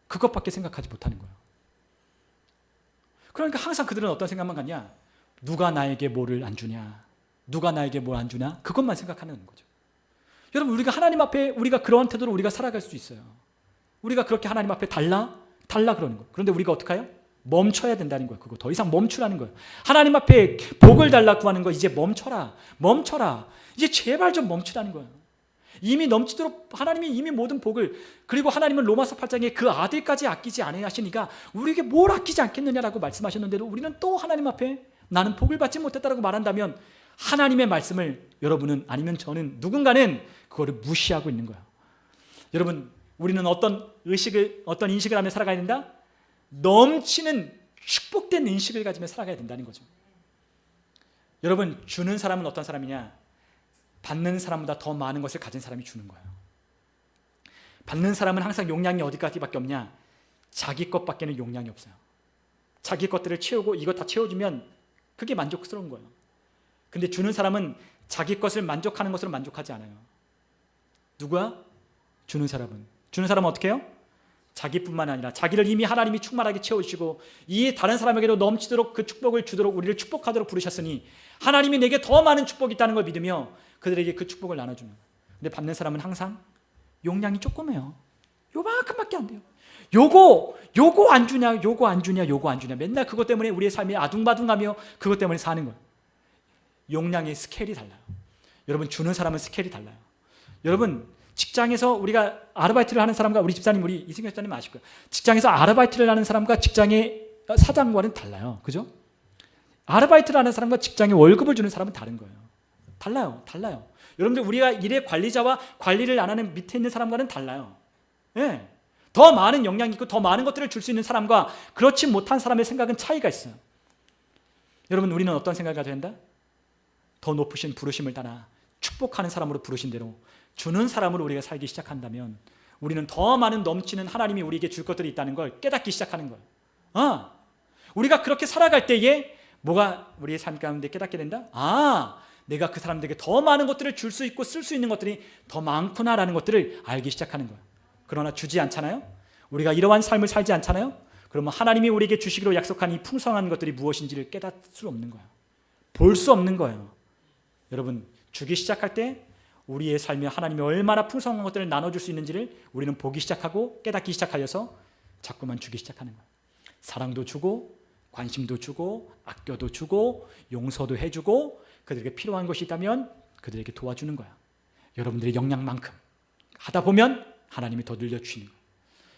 그것밖에 생각하지 못하는 거예요. 그러니까 항상 그들은 어떤 생각만 갖냐? 누가 나에게 뭐를 안 주냐? 누가 나에게 뭘 안 주냐? 그것만 생각하는 거죠. 여러분, 우리가 하나님 앞에 우리가 그러한 태도로 우리가 살아갈 수 있어요. 우리가 그렇게 하나님 앞에 달라 그러는 거예요. 그런데 우리가 어떡해요? 멈춰야 된다는 거예요. 그거 더 이상 멈추라는 거예요. 하나님 앞에 복을 달라 구하는 거 이제 멈춰라. 이제 제발 좀 멈추라는 거예요. 이미 넘치도록 하나님이 이미 모든 복을, 그리고 하나님은 로마서 8장에 그 아들까지 아끼지 아니하시니까 우리에게 뭘 아끼지 않겠느냐라고 말씀하셨는데도 우리는 또 하나님 앞에 나는 복을 받지 못했다라고 말한다면 하나님의 말씀을 여러분은, 아니면 저는, 누군가는 그거를 무시하고 있는 거예요. 여러분, 우리는 어떤 인식을 하며 살아가야 된다? 넘치는 축복된 인식을 가지며 살아가야 된다는 거죠. 여러분, 주는 사람은 어떤 사람이냐? 받는 사람보다 더 많은 것을 가진 사람이 주는 거예요. 받는 사람은 항상 용량이 어디까지밖에 없냐? 자기 것밖에는 용량이 없어요. 자기 것들을 채우고 이거 다 채워주면 그게 만족스러운 거예요. 근데 주는 사람은 자기 것을 만족하는 것으로 만족하지 않아요. 누구야? 주는 사람은 어떻게 해요? 자기뿐만 아니라 자기를 이미 하나님이 충만하게 채워주시고 이 다른 사람에게도 넘치도록 그 축복을 주도록 우리를 축복하도록 부르셨으니 하나님이 내게 더 많은 축복이 있다는 걸 믿으며 그들에게 그 축복을 나눠주는 거예요. 근데 받는 사람은 항상 용량이 조그매요. 요만큼밖에 안 돼요. 요거 안 주냐 맨날 그것 때문에 우리의 삶이 아둥바둥하며 그것 때문에 사는 거예요. 용량의 스케일이 달라요. 여러분, 주는 사람은 스케일이 달라요. 여러분, 직장에서 우리가 아르바이트를 하는 사람과, 우리 집사님, 우리 이승현 집사님 아실 거예요. 직장에서 아르바이트를 하는 사람과 직장의 사장과는 달라요. 그죠? 아르바이트를 하는 사람과 직장에 월급을 주는 사람은 다른 거예요. 달라요. 여러분들, 우리가 일의 관리자와 관리를 안 하는 밑에 있는 사람과는 달라요. 예. 더 많은 역량이 있고 더 많은 것들을 줄 수 있는 사람과 그렇지 못한 사람의 생각은 차이가 있어요. 여러분, 우리는 어떤 생각을 가져야 한다? 더 높으신 부르심을 따라 축복하는 사람으로 부르신 대로 주는 사람으로 우리가 살기 시작한다면 우리는 더 많은 넘치는 하나님이 우리에게 줄 것들이 있다는 걸 깨닫기 시작하는 거예요. 우리가 그렇게 살아갈 때에 뭐가 우리의 삶 가운데 깨닫게 된다? 내가 그 사람들에게 더 많은 것들을 줄 수 있고 쓸 수 있는 것들이 더 많구나라는 것들을 알기 시작하는 거예요. 그러나 주지 않잖아요? 우리가 이러한 삶을 살지 않잖아요? 그러면 하나님이 우리에게 주시기로 약속한 이 풍성한 것들이 무엇인지를 깨닫을 수 없는 거예요. 볼 수 없는 거예요. 여러분, 주기 시작할 때 우리의 삶에 하나님이 얼마나 풍성한 것들을 나눠줄 수 있는지를 우리는 보기 시작하고 깨닫기 시작하여서 자꾸만 주기 시작하는 거예요. 사랑도 주고 관심도 주고 아껴도 주고 용서도 해주고 그들에게 필요한 것이 있다면 그들에게 도와주는 거야. 여러분들의 역량만큼 하다 보면 하나님이 더 늘려주시는 거예요.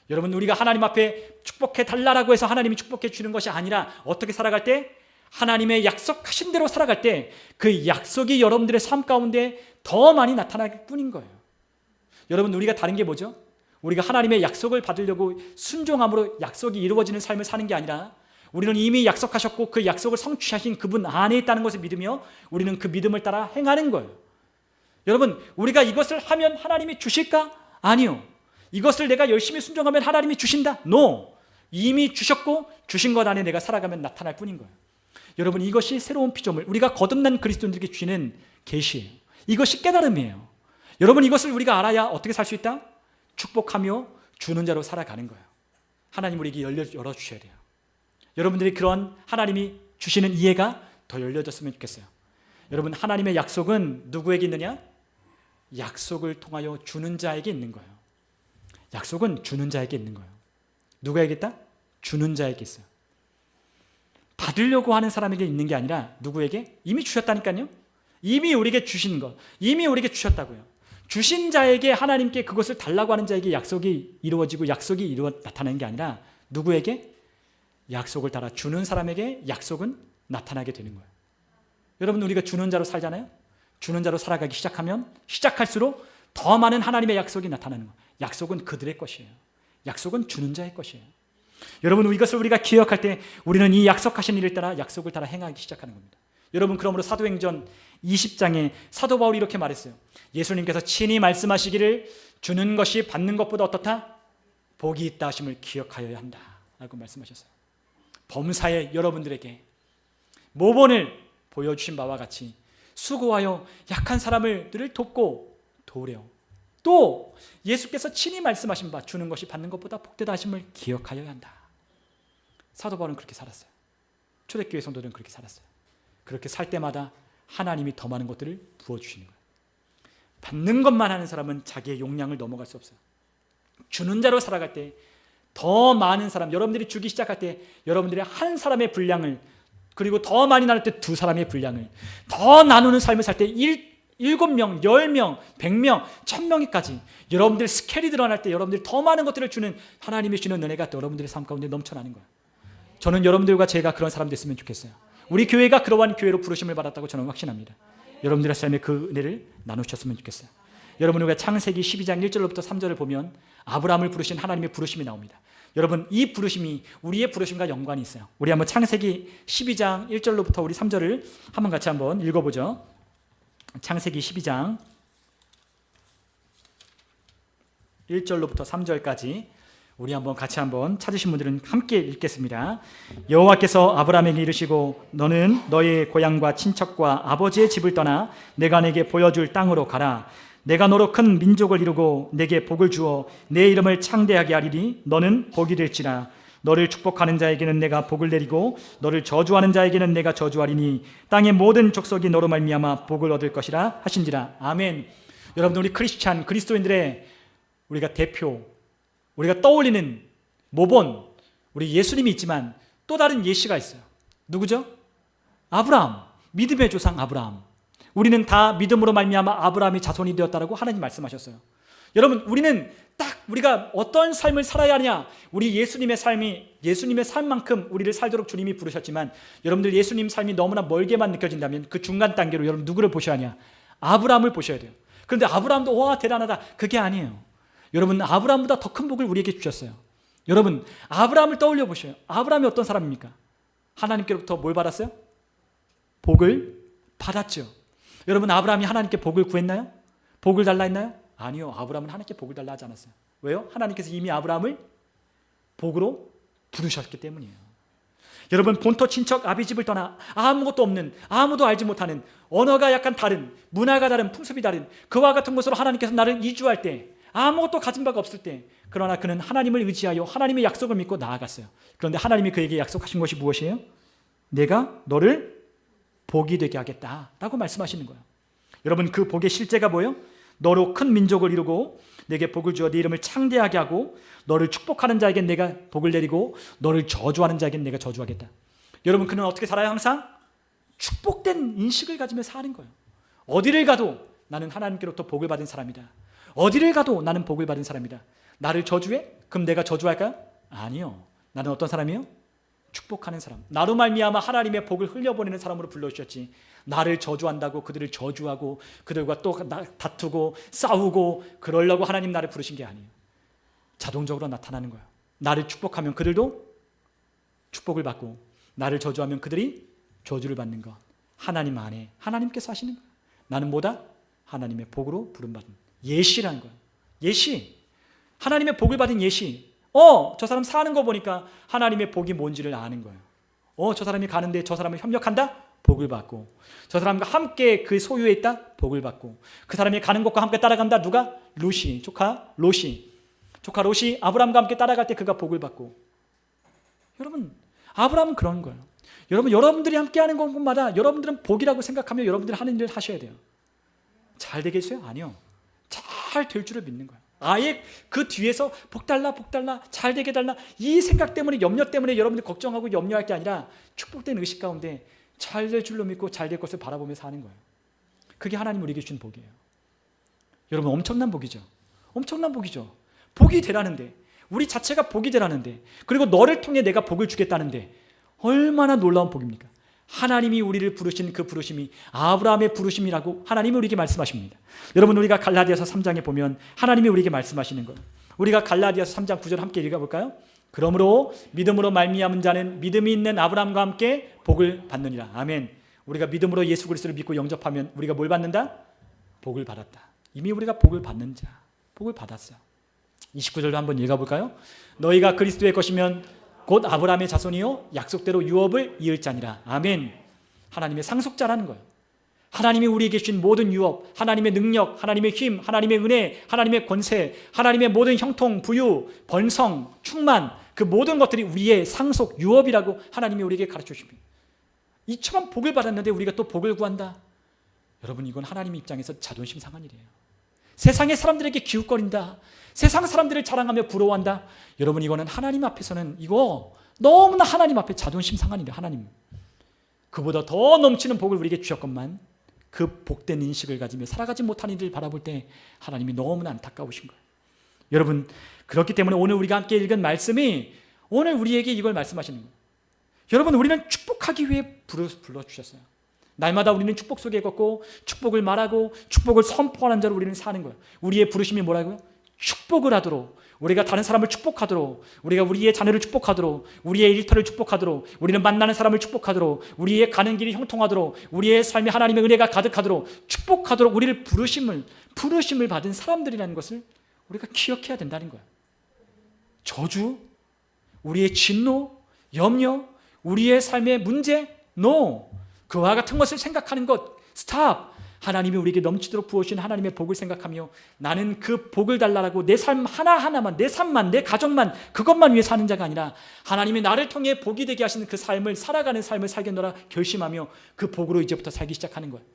여러분, 우리가 하나님 앞에 축복해 달라고 해서 하나님이 축복해 주는 것이 아니라 어떻게 살아갈 때? 하나님의 약속하신 대로 살아갈 때 그 약속이 여러분들의 삶 가운데 더 많이 나타날 뿐인 거예요. 여러분, 우리가 다른 게 뭐죠? 우리가 하나님의 약속을 받으려고 순종함으로 약속이 이루어지는 삶을 사는 게 아니라 우리는 이미 약속하셨고 그 약속을 성취하신 그분 안에 있다는 것을 믿으며 우리는 그 믿음을 따라 행하는 거예요. 여러분, 우리가 이것을 하면 하나님이 주실까? 아니요. 이것을 내가 열심히 순종하면 하나님이 주신다? No. 이미 주셨고 주신 것 안에 내가 살아가면 나타날 뿐인 거예요. 여러분, 이것이 새로운 피조물, 우리가 거듭난 그리스도인들에게 주시는 계시예요. 이것이 깨달음이에요. 여러분, 이것을 우리가 알아야 어떻게 살 수 있다? 축복하며 주는 자로 살아가는 거예요. 하나님 우리에게 열어주셔야 돼요. 여러분들이 그런 하나님이 주시는 이해가 더 열려졌으면 좋겠어요. 여러분, 하나님의 약속은 누구에게 있느냐? 약속을 통하여 주는 자에게 있는 거예요. 약속은 주는 자에게 있는 거예요. 누구에게 있다? 주는 자에게 있어요. 받으려고 하는 사람에게 있는 게 아니라 누구에게? 이미 주셨다니까요. 이미 우리에게 주신 것, 이미 우리에게 주셨다고요. 주신 자에게, 하나님께 그것을 달라고 하는 자에게 약속이 이루어지고 약속이 나타나는 게 아니라 누구에게? 약속을 따라 주는 사람에게 약속은 나타나게 되는 거예요. 여러분, 우리가 주는 자로 살잖아요. 주는 자로 살아가기 시작할수록 더 많은 하나님의 약속이 나타나는 거예요. 약속은 그들의 것이에요. 약속은 주는 자의 것이에요. 여러분, 이것을 우리가 기억할 때 우리는 이 약속하신 일을 따라 약속을 따라 행하기 시작하는 겁니다. 여러분, 그러므로 사도행전 20장에 사도 바울이 이렇게 말했어요. 예수님께서 친히 말씀하시기를 주는 것이 받는 것보다 어떻다? 복이 있다 하심을 기억하여야 한다 라고 말씀하셨어요. 범사에 여러분들에게 모본을 보여주신 바와 같이 수고하여 약한 사람들을 돕고 도우려, 또 예수께서 친히 말씀하신 바 주는 것이 받는 것보다 복되다 하심을 기억하여야 한다. 사도 바울은 그렇게 살았어요. 초대교회 성도들은 그렇게 살았어요. 그렇게 살 때마다 하나님이 더 많은 것들을 부어주시는 거예요. 받는 것만 하는 사람은 자기의 용량을 넘어갈 수 없어요. 주는 자로 살아갈 때 더 많은 사람, 여러분들이 주기 시작할 때 여러분들의 한 사람의 분량을, 그리고 더 많이 나눌 때 두 사람의 분량을, 더 나누는 삶을 살 때 7명, 10명, 100명, 1000명이까지 여러분들 스케일이 드러날 때 여러분들이 더 많은 것들을 주는 하나님이 주는 은혜가 또 여러분들의 삶 가운데 넘쳐나는 거예요. 저는 여러분들과 제가 그런 사람 됐으면 좋겠어요. 우리 교회가 그러한 교회로 부르심을 받았다고 저는 확신합니다. 여러분들의 삶에 그 은혜를 나누셨으면 좋겠어요. 여러분, 우리가 창세기 12장 1절로부터 3절을 보면 아브라함을 부르신 하나님의 부르심이 나옵니다. 여러분, 이 부르심이 우리의 부르심과 연관이 있어요. 우리 한번 창세기 12장 1절로부터 우리 3절을 한번 같이 한번 읽어보죠. 창세기 12장 1절로부터 3절까지 우리 한번 같이 한번 찾으신 분들은 함께 읽겠습니다. 여호와께서 아브라함에게 이르시고 너는 너의 고향과 친척과 아버지의 집을 떠나 내가 내게 보여줄 땅으로 가라. 내가 너로 큰 민족을 이루고 내게 복을 주어 내 이름을 창대하게 하리니 너는 복이 될지라. 너를 축복하는 자에게는 내가 복을 내리고 너를 저주하는 자에게는 내가 저주하리니 땅의 모든 족속이 너로 말미암아 복을 얻을 것이라 하신지라. 아멘. 여러분들, 우리 크리스찬 그리스도인들의 우리가 대표, 우리가 떠올리는 모본, 우리 예수님이 있지만 또 다른 예시가 있어요. 누구죠? 아브라함, 믿음의 조상 아브라함. 우리는 다 믿음으로 말미암아 아브라함이 자손이 되었다라고 하나님 말씀하셨어요. 여러분, 우리는 딱 우리가 어떤 삶을 살아야 하냐, 우리 예수님의 삶만큼 우리를 살도록 주님이 부르셨지만 여러분들 예수님 삶이 너무나 멀게만 느껴진다면 그 중간 단계로 여러분 누구를 보셔야 하냐? 아브라함을 보셔야 돼요. 그런데 아브라함도 와 대단하다, 그게 아니에요. 여러분, 아브라함보다 더 큰 복을 우리에게 주셨어요. 여러분, 아브라함을 떠올려 보셔요. 아브라함이 어떤 사람입니까? 하나님께로부터 뭘 받았어요? 복을 받았죠. 여러분, 아브라함이 하나님께 복을 구했나요? 복을 달라 했나요? 아니요. 아브라함은 하나님께 복을 달라 하지 않았어요. 왜요? 하나님께서 이미 아브라함을 복으로 부르셨기 때문이에요. 여러분, 본토 친척 아비집을 떠나 아무것도 없는, 아무도 알지 못하는, 언어가 약간 다른, 문화가 다른, 풍습이 다른 그와 같은 곳으로 하나님께서 나를 이주할 때, 아무것도 가진 바가 없을 때, 그러나 그는 하나님을 의지하여 하나님의 약속을 믿고 나아갔어요. 그런데 하나님이 그에게 약속하신 것이 무엇이에요? 내가 너를 복이 되게 하겠다라고 말씀하시는 거예요. 여러분, 그 복의 실제가 뭐예요? 너로 큰 민족을 이루고 내게 복을 주어 네 이름을 창대하게 하고 너를 축복하는 자에겐 내가 복을 내리고 너를 저주하는 자에겐 내가 저주하겠다. 여러분, 그는 어떻게 살아요? 항상 축복된 인식을 가지며 사는 거예요. 어디를 가도 나는 하나님께로부터 복을 받은 사람이다. 어디를 가도 나는 복을 받은 사람이다. 나를 저주해? 그럼 내가 저주할까요? 아니요. 나는 어떤 사람이요? 축복하는 사람. 나로 말미암아 하나님의 복을 흘려보내는 사람으로 불러주셨지, 나를 저주한다고 그들을 저주하고 그들과 또 다투고 싸우고 그러려고 하나님 나를 부르신 게 아니에요. 자동적으로 나타나는 거예요. 나를 축복하면 그들도 축복을 받고 나를 저주하면 그들이 저주를 받는 것. 하나님 안에 하나님께서 하시는 거예요. 나는 뭐다? 하나님의 복으로 부름받은 예시라는 거예요. 예시. 하나님의 복을 받은 예시. 저 사람 사는 거 보니까 하나님의 복이 뭔지를 아는 거예요. 저 사람이 가는데 저 사람을 협력한다? 복을 받고. 저 사람과 함께 그 소유에 있다? 복을 받고. 그 사람이 가는 곳과 함께 따라간다? 누가? 루시, 조카 롯이. 조카 롯이 아브라함과 함께 따라갈 때 그가 복을 받고. 여러분, 아브라함은 그런 거예요. 여러분, 여러분들이 함께 하는 것마다 여러분들은 복이라고 생각하며 여러분들이 하는 일을 하셔야 돼요. 잘 되겠어요? 아니요. 잘 될 줄을 믿는 거예요. 아예 그 뒤에서 복 달라, 복 달라, 잘 되게 달라, 이 생각 때문에, 염려 때문에 여러분들 걱정하고 염려할 게 아니라 축복된 의식 가운데 잘 될 줄로 믿고 잘 될 것을 바라보며 사는 거예요. 그게 하나님 우리에게 주신 복이에요. 여러분, 엄청난 복이죠. 엄청난 복이죠. 복이 되라는데, 우리 자체가 복이 되라는데, 그리고 너를 통해 내가 복을 주겠다는데 얼마나 놀라운 복입니까? 하나님이 우리를 부르신 그 부르심이 아브라함의 부르심이라고 하나님이 우리에게 말씀하십니다. 여러분, 우리가 갈라디아서 3장에 보면 하나님이 우리에게 말씀하시는 거예요. 우리가 갈라디아서 3장 9절 함께 읽어볼까요? 그러므로 믿음으로 말미암은 자는 믿음이 있는 아브라함과 함께 복을 받느니라. 아멘. 우리가 믿음으로 예수 그리스도를 믿고 영접하면 우리가 뭘 받는다? 복을 받았다. 이미 우리가 복을 받는 자, 복을 받았어요. 29절도 한번 읽어볼까요? 너희가 그리스도의 것이면 곧 아브라함의 자손이요 약속대로 유업을 이을 자니라. 아멘. 하나님의 상속자라는 거예요. 하나님이 우리에게 주신 모든 유업, 하나님의 능력, 하나님의 힘, 하나님의 은혜, 하나님의 권세, 하나님의 모든 형통, 부유, 번성, 충만, 그 모든 것들이 우리의 상속, 유업이라고 하나님이 우리에게 가르쳐 주십니다. 이처럼 복을 받았는데 우리가 또 복을 구한다. 여러분, 이건 하나님 입장에서 자존심 상한 일이에요. 세상의 사람들에게 기웃거린다. 세상 사람들을 자랑하며 부러워한다. 여러분, 이거는 하나님 앞에서는 이거 너무나 하나님 앞에 자존심 상한 일이에요. 하나님, 그보다 더 넘치는 복을 우리에게 주셨건만 그 복된 인식을 가지며 살아가지 못한 이들을 바라볼 때 하나님이 너무나 안타까우신 거예요. 여러분, 그렇기 때문에 오늘 우리가 함께 읽은 말씀이 오늘 우리에게 이걸 말씀하시는 거예요. 여러분, 우리는 축복하기 위해 불러주셨어요. 날마다 우리는 축복 속에 걷고 축복을 말하고 축복을 선포하는 자로 우리는 사는 거예요. 우리의 부르심이 뭐라고요? 축복을 하도록, 우리가 다른 사람을 축복하도록, 우리가 우리의 자녀를 축복하도록, 우리의 일터를 축복하도록, 우리는 만나는 사람을 축복하도록, 우리의 가는 길이 형통하도록, 우리의 삶에 하나님의 은혜가 가득하도록 축복하도록 우리를 부르심을 받은 사람들이라는 것을 우리가 기억해야 된다는 거예요. 저주, 우리의 진노, 염려, 우리의 삶의 문제, no. 그와 같은 것을 생각하는 것, stop. 하나님이 우리에게 넘치도록 부어주신 하나님의 복을 생각하며 나는 그 복을 달라고 내 삶 하나하나만, 내 삶만, 내 가정만, 그것만 위해 사는 자가 아니라 하나님이 나를 통해 복이 되게 하시는 그 삶을, 살아가는 삶을 살겠노라 결심하며 그 복으로 이제부터 살기 시작하는 거예요.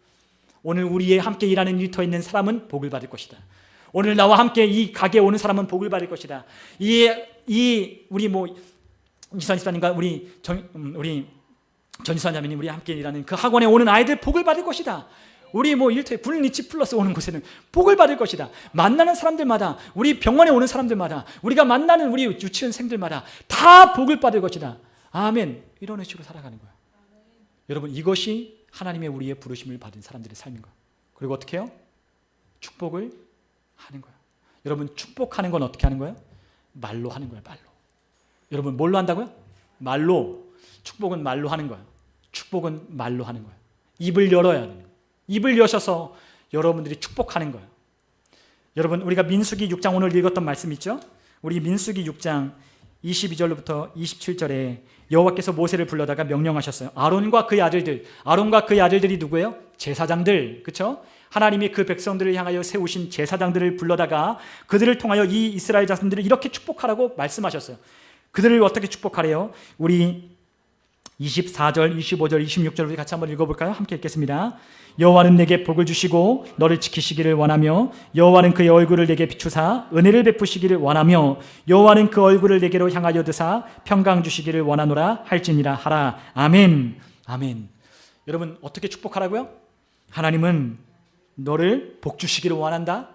오늘 우리의 함께 일하는 일터에 있는 사람은 복을 받을 것이다. 오늘 나와 함께 이 가게에 오는 사람은 복을 받을 것이다. 우리 이선 집사님과 우리 전지선 자매님, 우리 함께 일하는 그 학원에 오는 아이들 복을 받을 것이다. 우리 일터에 불니치 플러스 오는 곳에는 복을 받을 것이다. 만나는 사람들마다, 우리 병원에 오는 사람들마다, 우리가 만나는 우리 유치원생들마다 다 복을 받을 것이다. 아멘. 이런 식으로 살아가는 거야. 여러분, 이것이 하나님의 우리의 부르심을 받은 사람들의 삶인 거야. 그리고 어떻게 해요? 축복을 하는 거야. 여러분, 축복하는 건 어떻게 하는 거예요? 말로 하는 거예요. 말로. 여러분, 뭘로 한다고요? 말로. 축복은 말로 하는 거예요. 축복은 말로 하는 거예요. 입을 열어야 하는 거예요. 입을 여셔서 여러분들이 축복하는 거예요. 여러분, 우리가 민수기 6장 오늘 읽었던 말씀 있죠? 우리 민수기 6장 22절부터 27절에 여호와께서 모세를 불러다가 명령하셨어요. 아론과 그의 아들들이 누구예요? 제사장들, 그렇죠? 하나님이 그 백성들을 향하여 세우신 제사장들을 불러다가 그들을 통하여 이 이스라엘 자손들을 이렇게 축복하라고 말씀하셨어요. 그들을 어떻게 축복하래요? 우리 24절, 25절, 26절 우리 같이 한번 읽어볼까요? 함께 읽겠습니다. 여호와는 내게 복을 주시고 너를 지키시기를 원하며 여호와는 그의 얼굴을 내게 비추사 은혜를 베푸시기를 원하며 여호와는 그 얼굴을 내게로 향하여 드사 평강 주시기를 원하노라 할지니라 하라. 아멘. 아멘. 여러분, 어떻게 축복하라고요? 하나님은 너를 복 주시기를 원한다.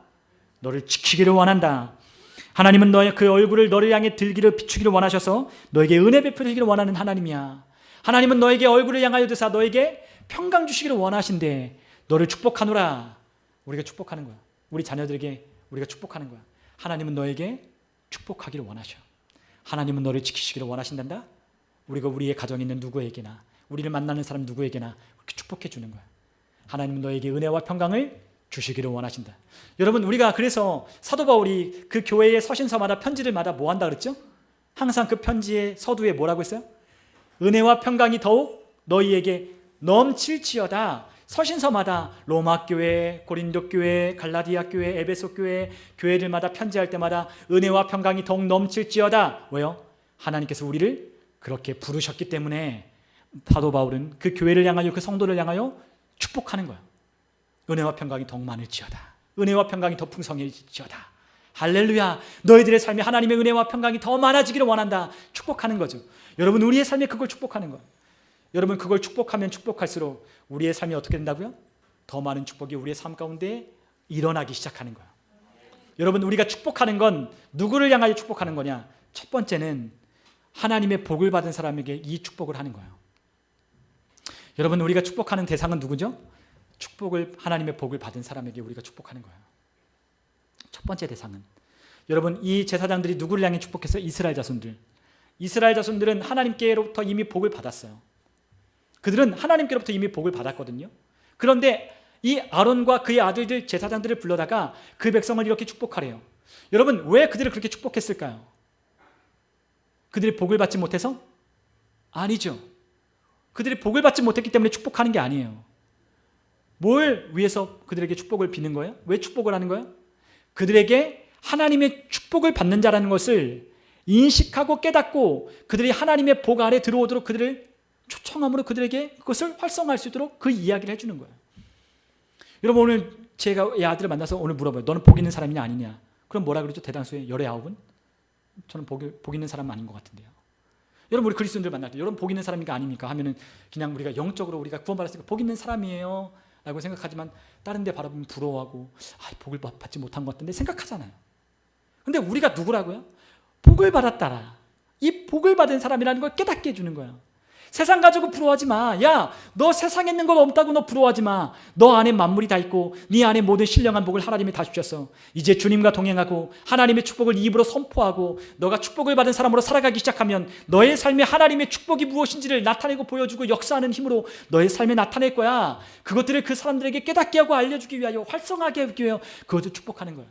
너를 지키기를 원한다. 하나님은 너의 그 얼굴을 너를 향해 들기를 비추기를 원하셔서 너에게 은혜 베푸시기를 원하는 하나님이야. 하나님은 너에게 얼굴을 향하여 드사 너에게 평강 주시기를 원하신데 너를 축복하노라. 우리가 축복하는 거야. 우리 자녀들에게 우리가 축복하는 거야. 하나님은 너에게 축복하기를 원하셔. 하나님은 너를 지키시기를 원하신단다. 우리가 우리의 가정에 있는 누구에게나, 우리를 만나는 사람 누구에게나 그렇게 축복해 주는 거야. 하나님은 너에게 은혜와 평강을 주시기를 원하신다. 여러분, 우리가 그래서 사도 바울이 그 교회의 서신서마다 편지들마다 뭐 한다 그랬죠? 항상 그 편지의 서두에 뭐라고 했어요? 은혜와 평강이 더욱 너희에게 넘칠지어다. 서신서마다 로마 교회, 고린도 교회, 갈라디아 교회, 에베소 교회, 교회들마다 편지할 때마다 은혜와 평강이 더욱 넘칠지어다. 왜요? 하나님께서 우리를 그렇게 부르셨기 때문에 사도 바울은 그 교회를 향하여, 그 성도를 향하여 축복하는 거예요. 은혜와 평강이 더욱 많을지어다. 은혜와 평강이 더 풍성해질지어다. 할렐루야. 너희들의 삶에 하나님의 은혜와 평강이 더 많아지기를 원한다. 축복하는 거죠. 여러분, 우리의 삶에 그걸 축복하는 거예요. 여러분, 그걸 축복하면 축복할수록 우리의 삶이 어떻게 된다고요? 더 많은 축복이 우리의 삶 가운데 일어나기 시작하는 거예요. 여러분, 우리가 축복하는 건 누구를 향하여 축복하는 거냐? 첫 번째는 하나님의 복을 받은 사람에게 이 축복을 하는 거예요. 여러분, 우리가 축복하는 대상은 누구죠? 하나님의 복을 받은 사람에게 우리가 축복하는 거예요. 첫 번째 대상은, 여러분, 이 제사장들이 누구를 향해 축복했어요? 이스라엘 자손들은 하나님께로부터 이미 복을 받았어요. 그들은 하나님께로부터 이미 복을 받았거든요. 그런데 이 아론과 그의 아들들 제사장들을 불러다가 그 백성을 이렇게 축복하래요. 여러분, 왜 그들을 그렇게 축복했을까요? 그들이 복을 받지 못해서? 아니죠. 그들이 복을 받지 못했기 때문에 축복하는 게 아니에요. 뭘 위해서 그들에게 축복을 비는 거예요? 왜 축복을 하는 거예요? 그들에게 하나님의 축복을 받는 자라는 것을 인식하고 깨닫고 그들이 하나님의 복 아래 들어오도록 그들을 초청함으로 그들에게 그것을 활성화할 수 있도록 그 이야기를 해주는 거예요. 여러분, 오늘 제가 이 아들을 만나서 오늘 물어봐요. 너는 복 있는 사람이냐 아니냐? 그럼 뭐라 그러죠? 대다수의 19은? 저는 복 있는 사람은 아닌 것 같은데요. 여러분 우리 그리스도인들 만날 때 여러분 복 있는 사람인가 아닙니까? 하면은 그냥 우리가 영적으로 우리가 구원받았으니까 복 있는 사람이에요 라고 생각하지만 다른 데 바라보면 부러워하고 복을 받지 못한 것 같은데 생각하잖아요. 근데 우리가 누구라고요? 복을 받았다라. 이 복을 받은 사람이라는 걸 깨닫게 해주는 거예요. 세상 가지고 부러워하지 마. 야, 너 세상에 있는 것 없다고 너 부러워하지 마. 너 안에 만물이 다 있고 네 안에 모든 신령한 복을 하나님이 다 주셨어. 이제 주님과 동행하고 하나님의 축복을 네 입으로 선포하고 너가 축복을 받은 사람으로 살아가기 시작하면 너의 삶에 하나님의 축복이 무엇인지를 나타내고 보여주고 역사하는 힘으로 너의 삶에 나타낼 거야. 그것들을 그 사람들에게 깨닫게 하고 알려주기 위하여 활성화하게 하기 위하여 그것을 축복하는 거야.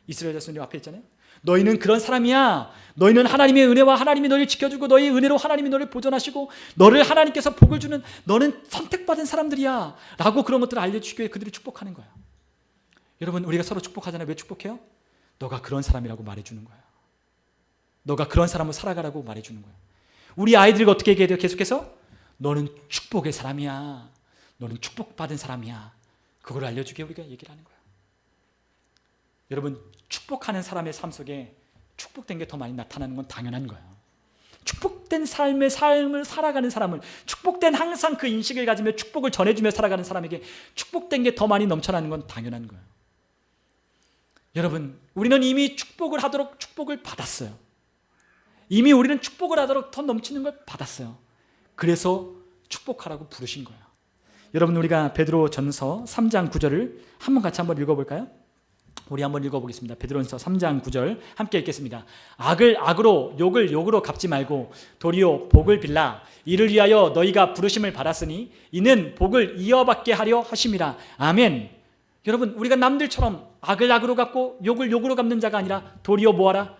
이스라엘 자손이 앞에 있잖아요. 너희는 그런 사람이야. 너희는 하나님의 은혜와 하나님이 너희를 지켜주고 너희의 은혜로 하나님이 너를 보존하시고 너를 하나님께서 복을 주는 너는 선택받은 사람들이야 라고 그런 것들을 알려주기 위해 그들을 축복하는 거야. 여러분 우리가 서로 축복하잖아요. 왜 축복해요? 너가 그런 사람이라고 말해주는 거야. 너가 그런 사람으로 살아가라고 말해주는 거야. 우리 아이들이 어떻게 얘기해야 돼요? 계속해서 너는 축복의 사람이야. 너는 축복받은 사람이야. 그걸 알려주기 위해 우리가 얘기를 하는 거야. 여러분 축복하는 사람의 삶 속에 축복된 게 더 많이 나타나는 건 당연한 거예요. 축복된 삶을 살아가는 사람을 축복된 항상 그 인식을 가지며 축복을 전해주며 살아가는 사람에게 축복된 게 더 많이 넘쳐나는 건 당연한 거예요. 여러분 우리는 이미 축복을 하도록 축복을 받았어요. 이미 우리는 축복을 하도록 더 넘치는 걸 받았어요. 그래서 축복하라고 부르신 거예요. 여러분 우리가 베드로전서 3장 9절을 같이 한번 읽어볼까요? 우리 한번 읽어보겠습니다. 베드로전서 3장 9절 함께 읽겠습니다. 악을 악으로 욕을 욕으로 갚지 말고 도리어 복을 빌라. 이를 위하여 너희가 부르심을 받았으니 이는 복을 이어받게 하려 하심이라. 아멘. 여러분 우리가 남들처럼 악을 악으로 갚고 욕을 욕으로 갚는 자가 아니라 도리어 뭐하라?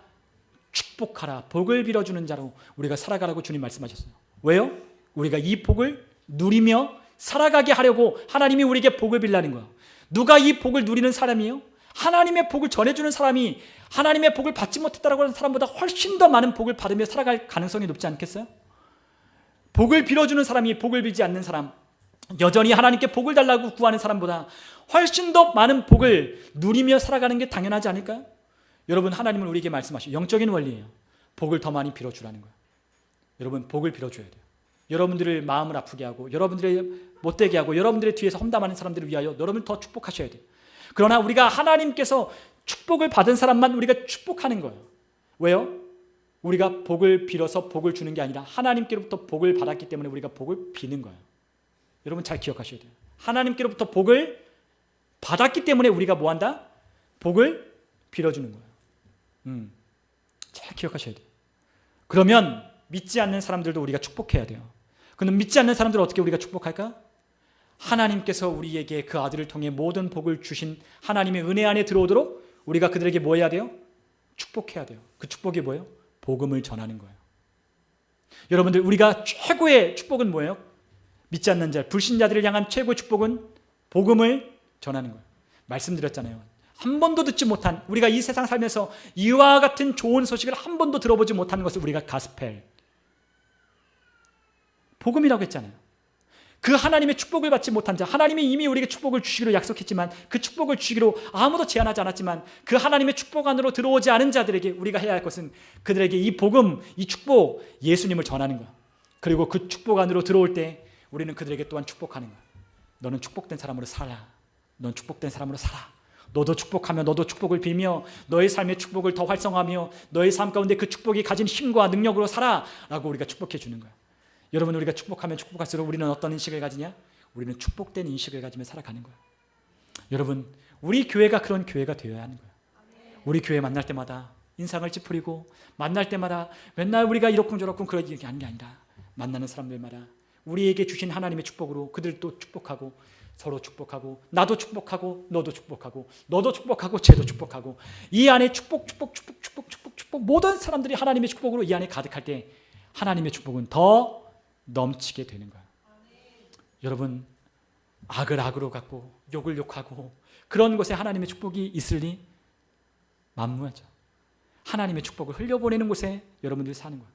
축복하라. 복을 빌어주는 자로 우리가 살아가라고 주님 말씀하셨어요. 왜요? 우리가 이 복을 누리며 살아가게 하려고 하나님이 우리에게 복을 빌라는 거예요. 누가 이 복을 누리는 사람이에요? 하나님의 복을 전해주는 사람이 하나님의 복을 받지 못했다고 하는 사람보다 훨씬 더 많은 복을 받으며 살아갈 가능성이 높지 않겠어요? 복을 빌어주는 사람이 복을 빌지 않는 사람, 여전히 하나님께 복을 달라고 구하는 사람보다 훨씬 더 많은 복을 누리며 살아가는 게 당연하지 않을까요? 여러분 하나님은 우리에게 말씀하시죠. 영적인 원리예요. 복을 더 많이 빌어주라는 거예요. 여러분 복을 빌어줘야 돼요. 여러분들을 마음을 아프게 하고 여러분들의 못되게 하고 여러분들의 뒤에서 험담하는 사람들을 위하여 여러분을 더 축복하셔야 돼요. 그러나 우리가 하나님께서 축복을 받은 사람만 우리가 축복하는 거예요. 왜요? 우리가 복을 빌어서 복을 주는 게 아니라 하나님께로부터 복을 받았기 때문에 우리가 복을 비는 거예요. 여러분 잘 기억하셔야 돼요. 하나님께로부터 복을 받았기 때문에 우리가 뭐한다? 복을 빌어주는 거예요. 잘 기억하셔야 돼요. 그러면 믿지 않는 사람들도 우리가 축복해야 돼요. 그럼 믿지 않는 사람들은 어떻게 우리가 축복할까? 하나님께서 우리에게 그 아들을 통해 모든 복을 주신 하나님의 은혜 안에 들어오도록 우리가 그들에게 뭐 해야 돼요? 축복해야 돼요. 그 축복이 뭐예요? 복음을 전하는 거예요. 여러분들 우리가 최고의 축복은 뭐예요? 믿지 않는 자, 불신자들을 향한 최고의 축복은 복음을 전하는 거예요. 말씀드렸잖아요. 한 번도 듣지 못한 우리가 이 세상 살면서 이와 같은 좋은 소식을 한 번도 들어보지 못하는 것을 우리가 가스펠 복음이라고 했잖아요. 그 하나님의 축복을 받지 못한 자, 하나님이 이미 우리에게 축복을 주시기로 약속했지만 그 축복을 주시기로 아무도 제한하지 않았지만 그 하나님의 축복 안으로 들어오지 않은 자들에게 우리가 해야 할 것은 그들에게 이 복음, 이 축복, 예수님을 전하는 거야. 그리고 그 축복 안으로 들어올 때 우리는 그들에게 또한 축복하는 거야. 너는 축복된 사람으로 살아. 넌 축복된 사람으로 살아. 너도 축복하며 너도 축복을 빌며 너의 삶의 축복을 더 활성화하며 너의 삶 가운데 그 축복이 가진 힘과 능력으로 살아 라고 우리가 축복해 주는 거야. 여러분 우리가 축복하면 축복할수록 우리는 어떤 인식을 가지냐? 우리는 축복된 인식을 가지며 살아가는 거예요. 여러분 우리 교회가 그런 교회가 되어야 하는 거예요. 우리 교회 만날 때마다 인상을 찌푸리고 만날 때마다 맨날 우리가 이렇쿵저렇쿵 그런 얘기 하는 게 아니라 만나는 사람들마다 우리에게 주신 하나님의 축복으로 그들도 축복하고 서로 축복하고 나도 축복하고 너도 축복하고 너도 축복하고 쟤도 축복하고 이 안에 축복 모든 사람들이 하나님의 축복으로 이 안에 가득할 때 하나님의 축복은 더 넘치게 되는 거예요. 여러분 악을 악으로 갚고 욕을 욕하고 그런 곳에 하나님의 축복이 있으니 만무하죠. 하나님의 축복을 흘려보내는 곳에 여러분들이 사는 거예요.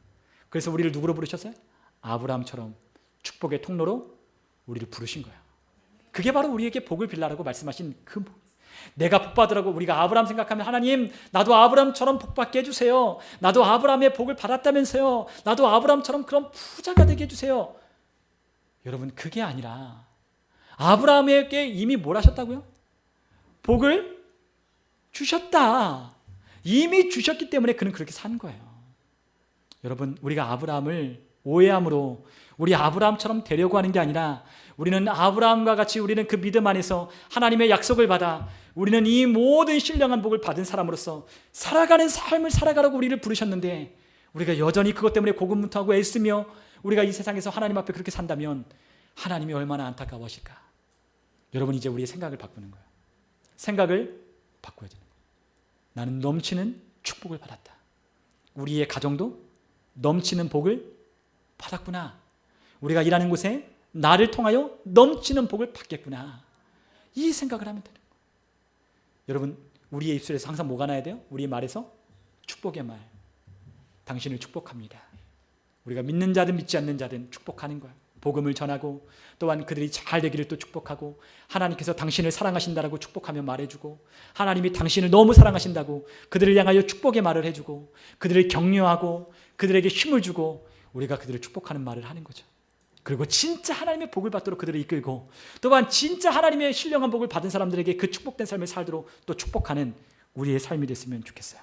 그래서 우리를 누구로 부르셨어요? 아브라함처럼 축복의 통로로 우리를 부르신 거예요. 그게 바로 우리에게 복을 빌라라고 말씀하신 그 복. 내가 복 받으라고 우리가 아브라함 생각하면 하나님 나도 아브라함처럼 복 받게 해주세요. 나도 아브라함의 복을 받았다면서요. 나도 아브라함처럼 그런 부자가 되게 해주세요. 여러분 그게 아니라 아브라함에게 이미 뭘 하셨다고요? 복을 주셨다. 이미 주셨기 때문에 그는 그렇게 산 거예요. 여러분 우리가 아브라함을 오해함으로 우리 아브라함처럼 되려고 하는 게 아니라 우리는 아브라함과 같이 우리는 그 믿음 안에서 하나님의 약속을 받아 우리는 이 모든 신령한 복을 받은 사람으로서 살아가는 삶을 살아가라고 우리를 부르셨는데 우리가 여전히 그것 때문에 고군분투하고 애쓰며 우리가 이 세상에서 하나님 앞에 그렇게 산다면 하나님이 얼마나 안타까워하실까. 여러분 이제 우리의 생각을 바꾸는 거예요. 생각을 바꿔야 되는 거예요. 나는 넘치는 축복을 받았다. 우리의 가정도 넘치는 복을 받았구나. 우리가 일하는 곳에 나를 통하여 넘치는 복을 받겠구나. 이 생각을 하면 되는 거예요. 여러분 우리의 입술에서 항상 뭐가 나야 돼요? 우리의 말에서 축복의 말. 당신을 축복합니다. 우리가 믿는 자든 믿지 않는 자든 축복하는 거예요. 복음을 전하고 또한 그들이 잘 되기를 또 축복하고 하나님께서 당신을 사랑하신다라고 축복하며 말해주고 하나님이 당신을 너무 사랑하신다고 그들을 향하여 축복의 말을 해주고 그들을 격려하고 그들에게 힘을 주고 우리가 그들을 축복하는 말을 하는 거죠. 그리고 진짜 하나님의 복을 받도록 그들을 이끌고 또한 진짜 하나님의 신령한 복을 받은 사람들에게 그 축복된 삶을 살도록 또 축복하는 우리의 삶이 됐으면 좋겠어요.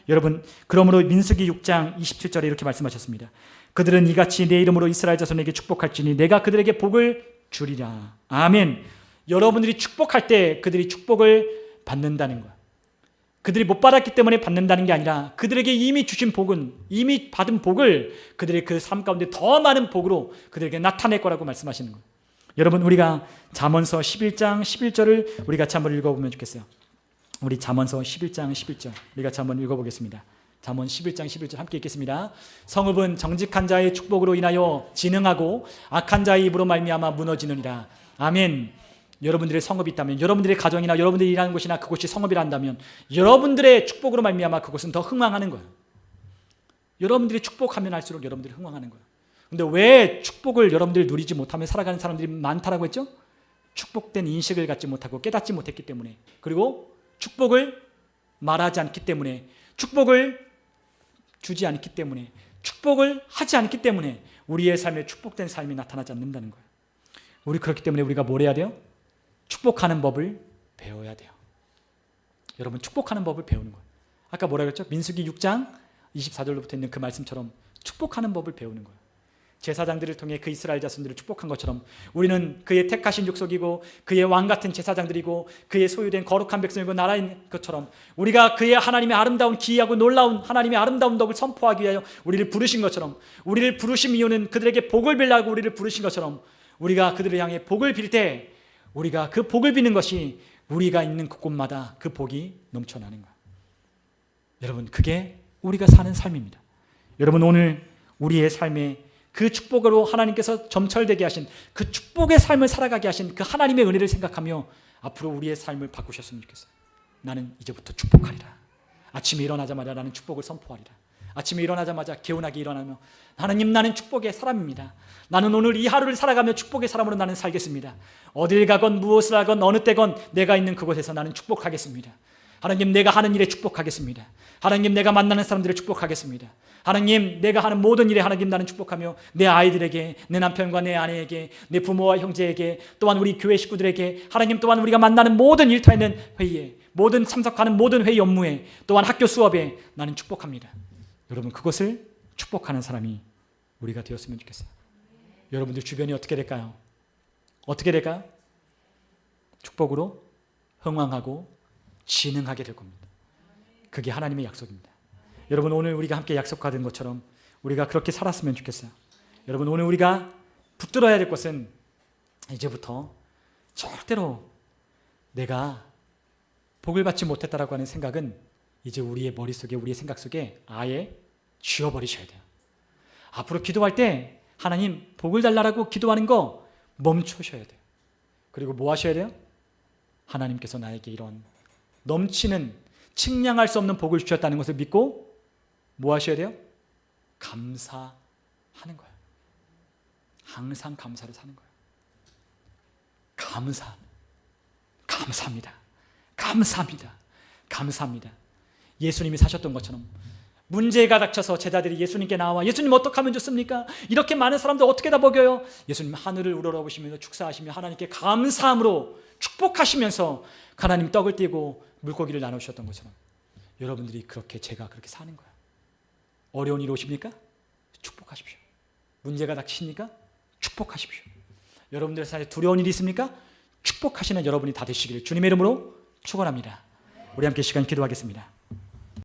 여러분 그러므로 민수기 6장 27절에 이렇게 말씀하셨습니다. 그들은 이같이 내 이름으로 이스라엘 자손에게 축복할지니 내가 그들에게 복을 주리라. 아멘. 여러분들이 축복할 때 그들이 축복을 받는다는 거야. 그들이 못 받았기 때문에 받는다는 게 아니라 그들에게 이미 주신 복은 이미 받은 복을 그들의 그 삶 가운데 더 많은 복으로 그들에게 나타낼 거라고 말씀하시는 거예요. 여러분 우리가 잠언서 11장 11절을 우리 같이 한번 읽어보면 좋겠어요. 우리 잠언서 11장 11절 우리 같이 한번 읽어보겠습니다. 잠언 11장 11절 함께 읽겠습니다. 성읍은 정직한 자의 축복으로 인하여 진흥하고 악한 자의 입으로 말미암아 무너지느니라. 아멘. 여러분들의 성읍이 있다면 여러분들의 가정이나 여러분들이 일하는 곳이나 그곳이 성읍이라 한다면 여러분들의 축복으로 말미암아 그곳은 더 흥왕하는 거예요. 여러분들이 축복하면 할수록 여러분들이 흥왕하는 거예요. 근데 왜 축복을 여러분들이 누리지 못하며 살아가는 사람들이 많다라고 했죠? 축복된 인식을 갖지 못하고 깨닫지 못했기 때문에 그리고 축복을 말하지 않기 때문에 축복을 주지 않기 때문에 축복을 하지 않기 때문에 우리의 삶에 축복된 삶이 나타나지 않는다는 거예요. 우리 그렇기 때문에 우리가 뭘 해야 돼요? 축복하는 법을 배워야 돼요. 여러분 축복하는 법을 배우는 거예요. 아까 뭐라 그랬죠? 민수기 6장 24절로부터 있는 그 말씀처럼 축복하는 법을 배우는 거예요. 제사장들을 통해 그 이스라엘 자손들을 축복한 것처럼 우리는 그의 택하신 족속이고 그의 왕 같은 제사장들이고 그의 소유된 거룩한 백성이고 나라인 것처럼 우리가 그의 하나님의 아름다운 기이하고 놀라운 하나님의 아름다운 덕을 선포하기 위하여 우리를 부르신 것처럼 우리를 부르신 이유는 그들에게 복을 빌라고 우리를 부르신 것처럼 우리가 그들을 향해 복을 빌 때 우리가 그 복을 비는 것이 우리가 있는 그곳마다 그 복이 넘쳐나는 거예요. 여러분 그게 우리가 사는 삶입니다. 여러분 오늘 우리의 삶에 그 축복으로 하나님께서 점철되게 하신 그 축복의 삶을 살아가게 하신 그 하나님의 은혜를 생각하며 앞으로 우리의 삶을 바꾸셨으면 좋겠어요. 나는 이제부터 축복하리라. 아침에 일어나자마자 나는 축복을 선포하리라. 아침에 일어나자마자 개운하게 일어나며 하나님 나는 축복의 사람입니다. 나는 오늘 이 하루를 살아가며 축복의 사람으로 나는 살겠습니다. 어딜 가건 무엇을 하건 어느 때건 내가 있는 그곳에서 나는 축복하겠습니다. 하나님 내가 하는 일에 축복하겠습니다. 하나님 내가 만나는 사람들을 축복하겠습니다. 하나님 내가 하는 모든 일에 하나님 나는 축복하며 내 아이들에게 내 남편과 내 아내에게 내 부모와 형제에게 또한 우리 교회 식구들에게 하나님 또한 우리가 만나는 모든 일터에 있는 회의에 모든 참석하는 모든 회의 업무에 또한 학교 수업에 나는 축복합니다. 여러분 그것을 축복하는 사람이 우리가 되었으면 좋겠어요. 여러분들 주변이 어떻게 될까요? 어떻게 될까요? 축복으로 흥왕하고 진흥하게 될 겁니다. 그게 하나님의 약속입니다. 여러분 오늘 우리가 함께 약속받은 것처럼 우리가 그렇게 살았으면 좋겠어요. 여러분 오늘 우리가 붙들어야 될 것은 이제부터 절대로 내가 복을 받지 못했다라고 하는 생각은 이제 우리의 머릿속에 우리의 생각 속에 아예 지워버리셔야 돼요. 앞으로 기도할 때 하나님 복을 달라고 기도하는 거 멈추셔야 돼요. 그리고 뭐 하셔야 돼요? 하나님께서 나에게 이런 넘치는 측량할 수 없는 복을 주셨다는 것을 믿고 뭐 하셔야 돼요? 감사하는 거예요. 항상 감사를 사는 거예요. 감사합니다. 감사합니다. 감사합니다. 예수님이 사셨던 것처럼 문제가 닥쳐서 제자들이 예수님께 나와 예수님 어떻게 하면 좋습니까? 이렇게 많은 사람들 어떻게 다 먹여요? 예수님 하늘을 우러러보시면서 축사하시며 하나님께 감사함으로 축복하시면서 하나님 떡을 떼고 물고기를 나누셨던 것처럼 여러분들이 제가 그렇게 사는 거예요. 어려운 일 오십니까? 축복하십시오. 문제가 닥치십니까? 축복하십시오. 여러분들 사이에 두려운 일이 있습니까? 축복하시는 여러분이 다 되시기를 주님의 이름으로 축원합니다. 우리 함께 시간 기도하겠습니다.